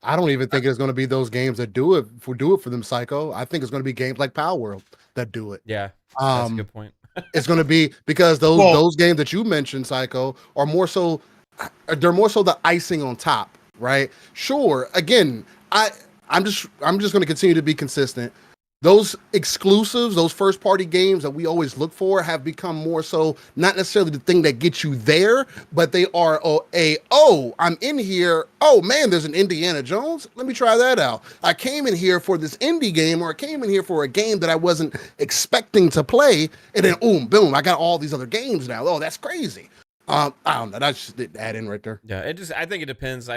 I don't even think it's going to be those games that do it for them, Psycho. I think it's going to be games like Power World that do it. Yeah, that's a good point. It's going to be because those games that you mentioned, Psycho, are more so. They're more so the icing on top, right? Sure. Again, I'm just going to continue to be consistent. Those exclusives, those first party games that we always look for have become more so not necessarily the thing that gets you there, but they are I'm in here. Oh man, there's an Indiana Jones. Let me try that out. I came in here for this indie game, or I came in here for a game that I wasn't expecting to play. And then boom, I got all these other games now. Oh, that's crazy. I don't know. That's just the add in right there. Yeah, I think it depends.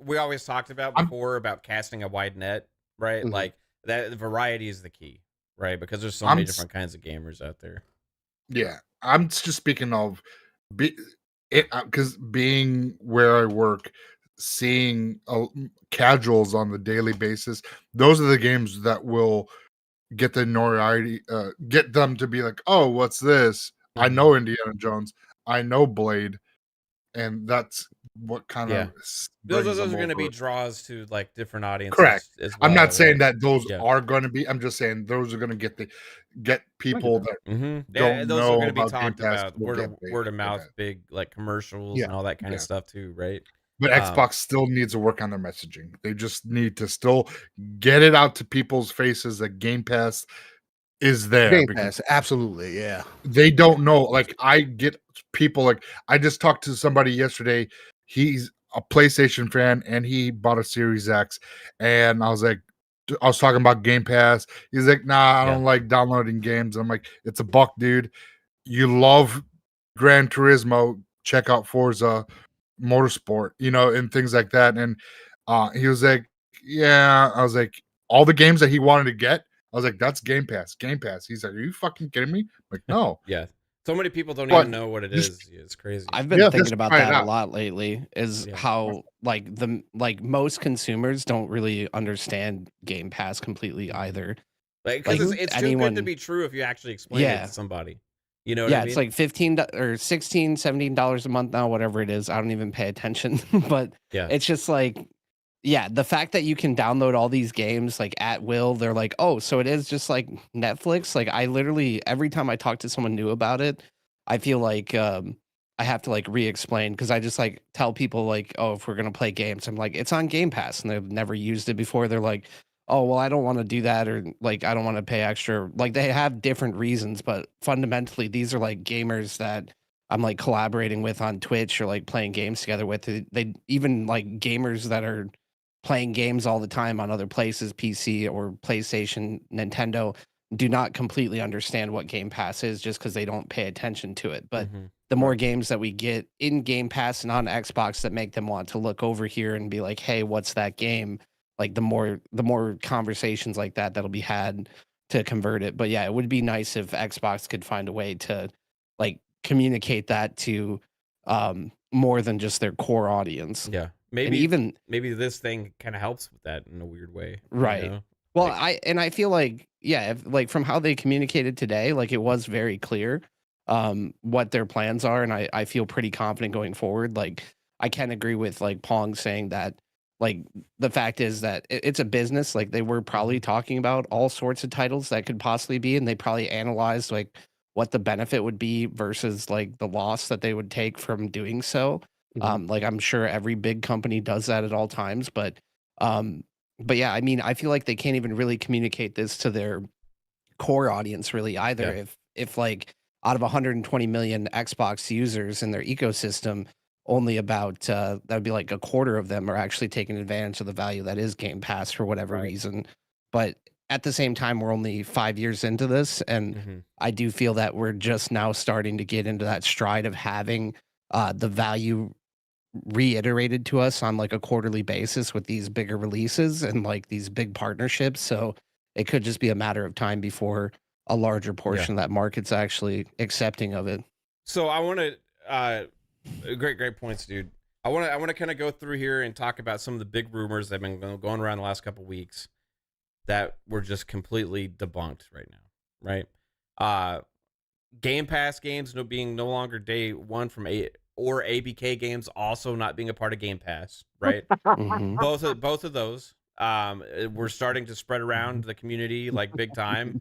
We always talked about before about casting a wide net, right? Mm-hmm. Like that variety is the key, right? Because there's so many different kinds of gamers out there. Yeah, I'm just speaking of because being where I work, seeing casuals on the daily basis, those are the games that will get the notoriety, get them to be like, oh, what's this? Mm-hmm. I know Indiana Jones. I know Blade, and that's what kind of those are going to be draws to like different audiences. Correct. As well, I'm not saying that those are going to be. I'm just saying those are going to get people that don't those know are going to be about talked Game Pass about word of mouth, big like commercials and all that kind of stuff too, right? But Xbox still needs to work on their messaging. They just need to still get it out to people's faces that Game Pass is there. Game Pass, absolutely, yeah. They don't know. Like I get people like I just talked to somebody yesterday. He's a PlayStation fan and he bought a Series X, and I was talking about Game Pass. He's like, nah, I don't like downloading games. I'm like, it's $1, dude. You love Gran Turismo, check out Forza. motorsport, and things like that. And he was like, yeah. I was like, all the games that he wanted to get, I was like, that's Game Pass. Game Pass. He's like, are you fucking kidding me? I'm like, no. Yeah. So many people don't But even know what it just- is. It's crazy. I've been Yeah, thinking just about try it that a out. lot lately. Is Yeah. how like most consumers don't really understand Game Pass completely either. Like, because Like, it's too good to anyone- be true if you actually explain it Yeah. to somebody. You know what Yeah, I mean? it's like $15 or $16, $17 a month now, whatever it is. I don't even pay attention, but Yeah. it's just like, yeah, the fact that you can download all these games like at will, they're like, oh, so it is just like Netflix. Like I literally every time I talk to someone new about it, I feel like I have to like re-explain because I just like tell people like, oh, if we're gonna play games, I'm like, it's on Game Pass, and they've never used it before. They're like, oh, well, I don't want to do that, or like I don't want to pay extra. Like they have different reasons, but fundamentally, these are like gamers that I'm like collaborating with on Twitch or like playing games together with. They even like gamers that are playing games all the time on other places, PC or PlayStation, Nintendo, do not completely understand what Game Pass is just because they don't pay attention to it. But Mhm. the more games that we get in Game Pass and on Xbox that make them want to look over here and be like, hey, what's that game? Like the more conversations like that that'll be had to convert it. But yeah, it would be nice if Xbox could find a way to like communicate that to more than just their core audience. Yeah. And Maybe even maybe this thing kind of helps with that in a weird way. you Right. know? Well, Like- I feel like yeah, if, like from how they communicated today, like it was very clear what their plans are, and I feel pretty confident going forward. Like I can agree with like Pong saying that like the fact is that it's a business. Like they were probably talking about all sorts of titles that could possibly be, and they probably analyzed like what the benefit would be versus like the loss that they would take from doing so. Like I'm sure every big company does that at all times, but yeah, I mean, I feel like they can't even really communicate this to their core audience really either. Yeah. If like out of 120 million Xbox users in their ecosystem, only about that would be like a quarter of them are actually taking advantage of the value that is Game Pass for whatever Right. reason. But at the same time, we're only 5 years into this, and Mhm. I do feel that we're just now starting to get into that stride of having the value reiterated to us on like a quarterly basis with these bigger releases and like these big partnerships. So it could just be a matter of time before a larger portion of that market's actually accepting of it. So I want to great points, dude. I want to kind of go through here and talk about some of the big rumors that have been going around the last couple weeks that were just completely debunked right now, right? Game Pass games being no longer day one from or ABK games also not being a part of Game Pass, right? Mhm. both of those we're starting to spread around the community like big time.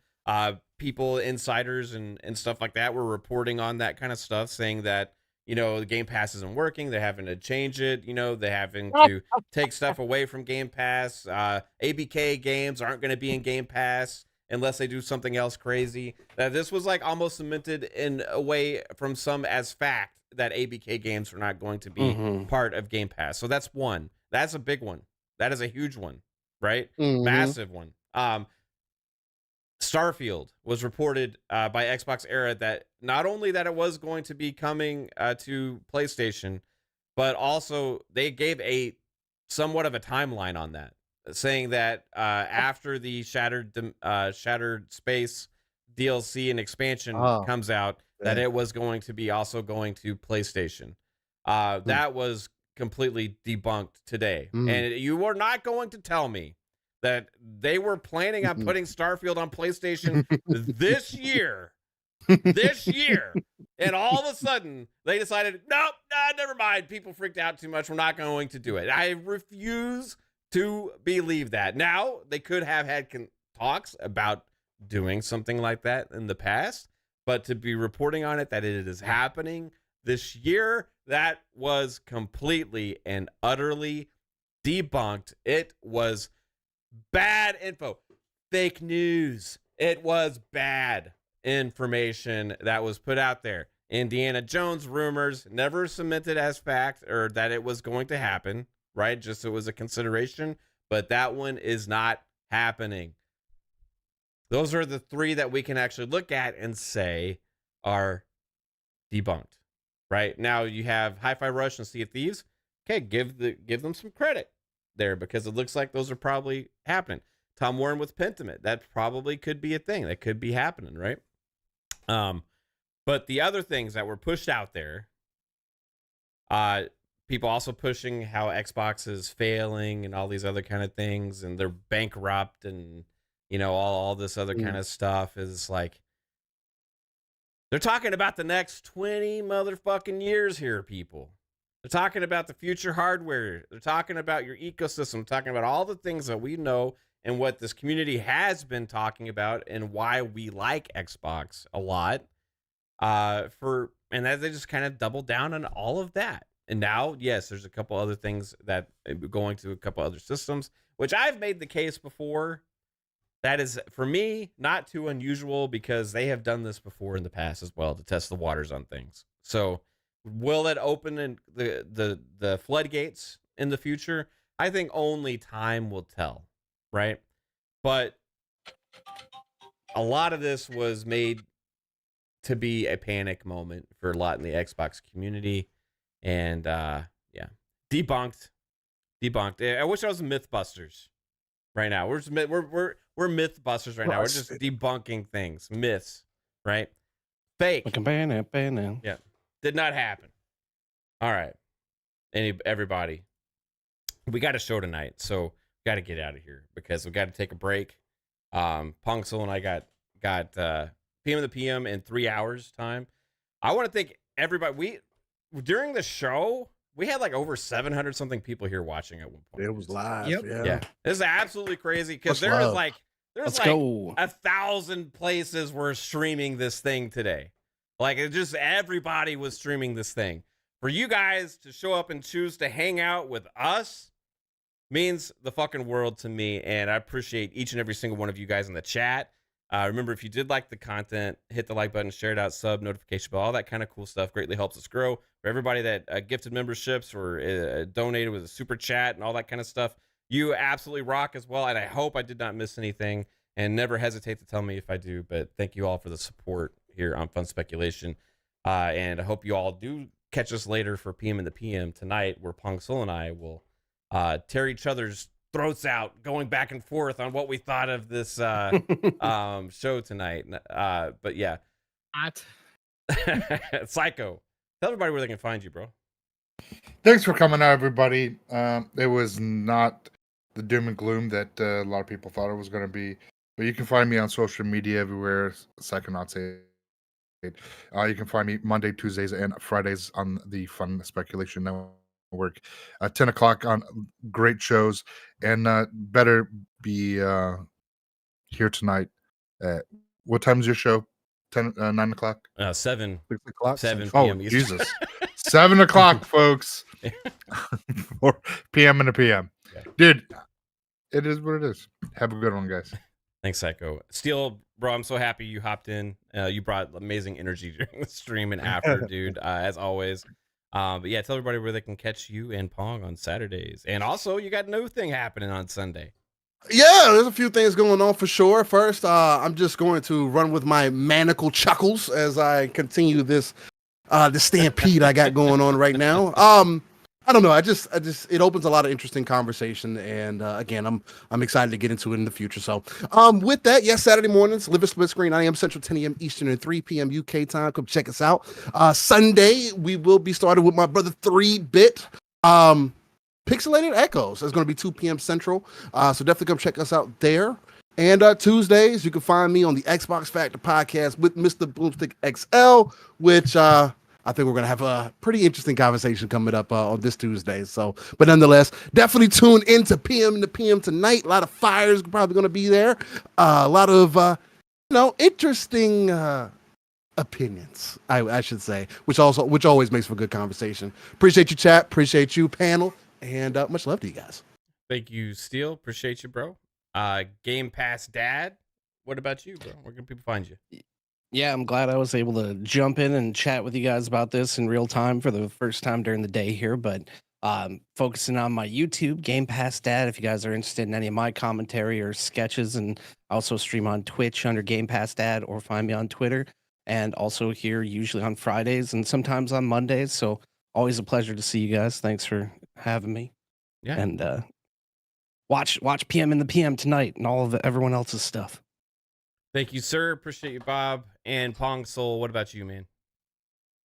People, insiders and stuff like that were reporting on that kind of stuff, saying that the Game Pass isn't working, they're having to change it, they're having to take stuff away from Game Pass. ABK games aren't going to be in Game Pass unless they do something else crazy. This was like almost cemented in a way from some as fact that ABK games are not going to be part of Game Pass. So that's one. That's a big one. That is a huge one, right? Massive one. Starfield was reported by Xbox Era that not only that it was going to be coming to PlayStation, but also they gave a somewhat of a timeline on that, saying that after the Shattered Space DLC and expansion comes out, that it was going to be also going to PlayStation. That was completely debunked today. And you are not going to tell me that they were planning on putting Starfield on PlayStation this year, and all of a sudden they decided, nope, never mind. People freaked out too much. We're not going to do it. I refuse to believe that. Now, they could have had talks about doing something like that in the past, but to be reporting on it that it is happening this year, that was completely and utterly debunked. It was bad info, fake news. It was bad information that was put out there. Indiana Jones rumors, never cemented as fact or that it was going to happen, right? Just it was a consideration, but that one is not happening. Those are the three that we can actually look at and say are debunked. right? Now you have Hi-Fi Rush and Sea of Thieves. Okay, give them some credit there, because it looks like those are probably happening. Tom Warren with Pentiment, that probably could be a thing that could be happening, right? But the other things that were pushed out there, people also pushing how Xbox is failing and all these other kind of things, and they're bankrupt, and all this other kind of stuff is like, they're talking about the next 20 motherfucking years here, people. They're talking about the future hardware. They're talking about your ecosystem, talking about all the things that we know and what this community has been talking about and why we like Xbox a lot. And that they just kind of doubled down on all of that. And now, yes, there's a couple other things that going to a couple other systems, which I've made the case before. That is, for me, not too unusual, because they have done this before in the past as well to test the waters on things. So will it open in the floodgates in the future? I think only time will tell, right? But a lot of this was made to be a panic moment for a lot in the Xbox community, and debunked. I wish I was Mythbusters right now. We're Mythbusters right now. We're just debunking things, myths, right? Fake. Yeah, did not happen. All right, everybody, we got a show tonight, so got to get out of here because we got to take a break. Pongsul and I got PM of the PM in 3 hours time. I want to thank everybody. During the show, we had like over 700 something people here watching at one point. It was live. Yep. Yeah. This is absolutely crazy, because Much there's love. like Let's go. 1,000 places were streaming this thing today. Like, it just, everybody was streaming this thing. For you guys to show up and choose to hang out with us means the fucking world to me, and I appreciate each and every single one of you guys in the chat. Remember, if you did like the content, hit the like button, share it out, sub, notification bell, all that kind of cool stuff greatly helps us grow. For everybody that gifted memberships or donated with a super chat and all that kind of stuff, you absolutely rock as well, and I hope I did not miss anything, and never hesitate to tell me if I do, but thank you all for the support here on Fun Speculation, and I hope you all do catch us later for PM and the PM tonight, where Pongsul and I will tear each other's throats out, going back and forth on what we thought of this show tonight. But yeah, Psycho, tell everybody where they can find you, bro. Thanks for coming out, everybody. It was not the doom and gloom that a lot of people thought it was going to be, but you can find me on social media everywhere, Psychonauts 8. You can find me Monday, Tuesdays, and Fridays on the Fun Speculation Network. 10 o'clock on great shows, and better be here tonight. What time is your show? 9 o'clock? 7 6 o'clock. 7 Oh, p.m. Eastern. Jesus. 7 o'clock, folks. 4 p.m. and a p.m. Yeah. Dude, it is what it is. Have a good one, guys. Thanks, Psycho. Steel, bro, I'm so happy you hopped in. You brought amazing energy during the stream and after, dude, as always. But yeah, tell everybody where they can catch you and Pong on Saturdays. And also, you got a new thing happening on Sunday. Yeah, there's a few things going on for sure. First, I'm just going to run with my manacle chuckles as I continue this stampede I got going on right now. I don't know. I just it opens a lot of interesting conversation, and again, I'm excited to get into it in the future. So, with that, yes, Saturday mornings, live a split screen, 9 a.m. Central, 10 a.m. Eastern, and 3 p.m. UK time. Come check us out. Sunday, we will be starting with my brother 3-Bit. Pixelated Echoes. It's going to be 2 p.m. Central. So definitely come check us out there. And Tuesdays, you can find me on the Xbox Factor podcast with Mr. Boomstick XL, which I think we're going to have a pretty interesting conversation coming up on this Tuesday. So, but nonetheless, definitely tune into PM to PM tonight. A lot of fires probably going to be there. A lot of, interesting opinions, I should say, which always makes for good conversation. Appreciate you, chat. Appreciate you, panel. And much love to you guys. Thank you, Steel. Appreciate you, bro. Game Pass Dad. What about you, bro? Where can people find you? Yeah, I'm glad I was able to jump in and chat with you guys about this in real time for the first time during the day here. But focusing on my YouTube, Game Pass Dad, if you guys are interested in any of my commentary or sketches, and I also stream on Twitch under Game Pass Dad, or find me on Twitter and also here usually on Fridays and sometimes on Mondays. So always a pleasure to see you guys. Thanks for having me. Yeah. And watch PM in the PM tonight and all of everyone else's stuff. Thank you, sir. Appreciate you, Bob. And Pong Soul, what about you, man?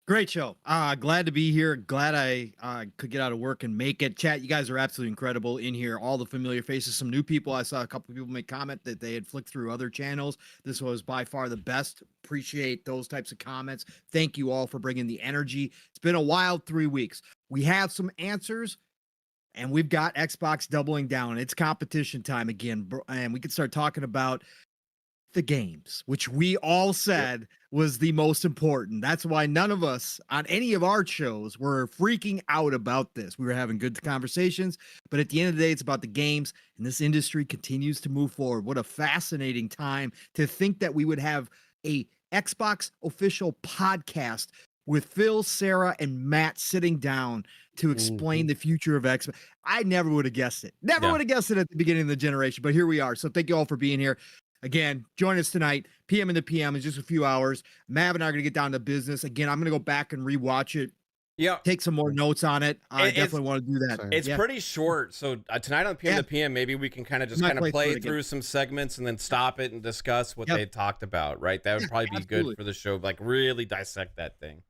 Great show. Glad to be here. Glad I could get out of work and make it. Chat, you guys are absolutely incredible in here. All the familiar faces, some new people. I saw a couple of people make comment that they had flicked through other channels. This was by far the best. Appreciate those types of comments. Thank you all for bringing the energy. It's been a wild 3 weeks. We have some answers, and we've got Xbox doubling down. It's competition time again, and we can start talking about the games, which we all said was the most important. That's why none of us on any of our shows were freaking out about this. We were having good conversations, but at the end of the day, it's about the games, and this industry continues to move forward. What a fascinating time to think that we would have a Xbox official podcast with Phil, Sarah, and Matt sitting down to explain the future of Xbox. I never would have guessed it. Never would have guessed it at the beginning of the generation, but here we are. So thank you all for being here. Again, join us tonight. PM in the PM in just a few hours. Mav and I are going to get down to business. Again, I'm going to go back and rewatch it. Yeah. Take some more notes on it. I definitely want to do that. It's pretty short. So tonight on PM the PM, maybe we can kind of just play through some segments and then stop it and discuss what they talked about, right? That would probably be good for the show. Like really dissect that thing.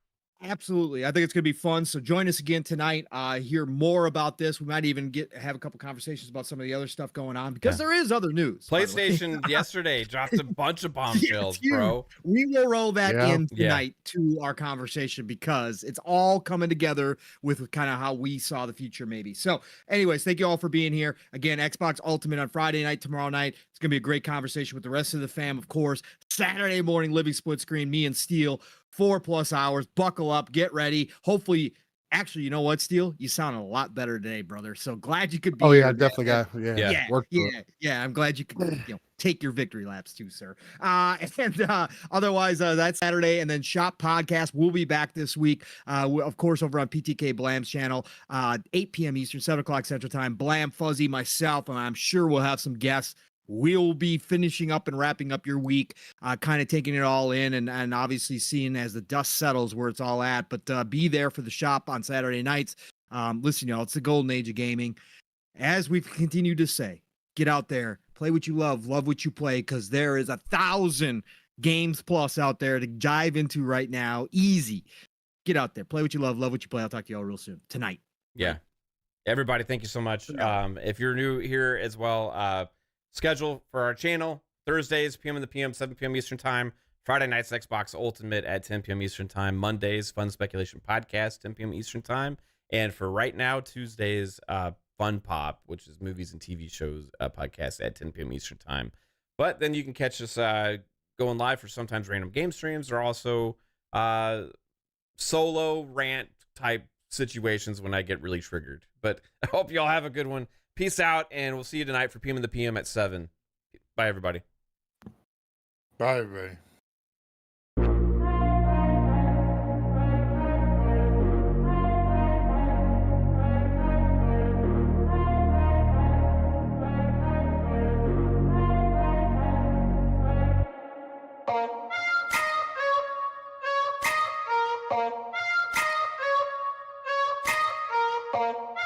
Absolutely. I think it's going to be fun. So join us again tonight. Hear more about this. We might even have a couple conversations about some of the other stuff going on because there is other news. PlayStation yesterday dropped a bunch of bombshells, bro. We will roll that in tonight to our conversation because it's all coming together with kind of how we saw the future maybe. So anyways, thank you all for being here. Again, Xbox Ultimate on Friday night, tomorrow night. It's going to be a great conversation with the rest of the fam, of course. Saturday morning, Living Split Screen, me and Steele. 4+ hours. Buckle up, get ready. Hopefully, actually, you know what, Steele? You sound a lot better today, brother. So glad you could be. Oh yeah, here, definitely got yeah. I'm glad you could take your victory laps too, sir. Otherwise, that's Saturday, and then Shop Podcast. We'll be back this week, of course, over on PTK Blam's channel, 8 p.m. Eastern, 7 o'clock Central Time. Blam, Fuzzy, myself, and I'm sure we'll have some guests. We'll be finishing up and wrapping up your week, kind of taking it all in and obviously seeing as the dust settles where it's all at. But be there for the shop on Saturday nights. Listen, y'all, it's the golden age of gaming. As we've continued to say, get out there, play what you love what you play, because there is 1,000 games plus out there to dive into right now. Easy. Get out there, play what you love what you play. I'll talk to you all real soon tonight. Yeah. Everybody, thank you so much. If you're new here as well, schedule for our channel: Thursdays, PM in the PM, 7 p.m. Eastern Time. Friday nights, Xbox Ultimate at 10 p.m. Eastern Time. Mondays, Fun Speculation Podcast, 10 p.m. Eastern Time. And for right now, Tuesdays, Fun Pop, which is movies and TV shows podcast at 10 p.m. Eastern Time. But then you can catch us going live for sometimes random game streams, or also solo rant type situations when I get really triggered. But I hope y'all have a good one. Peace out, and we'll see you tonight for PM in the PM at 7. Bye, everybody. Bye, everybody. Bye.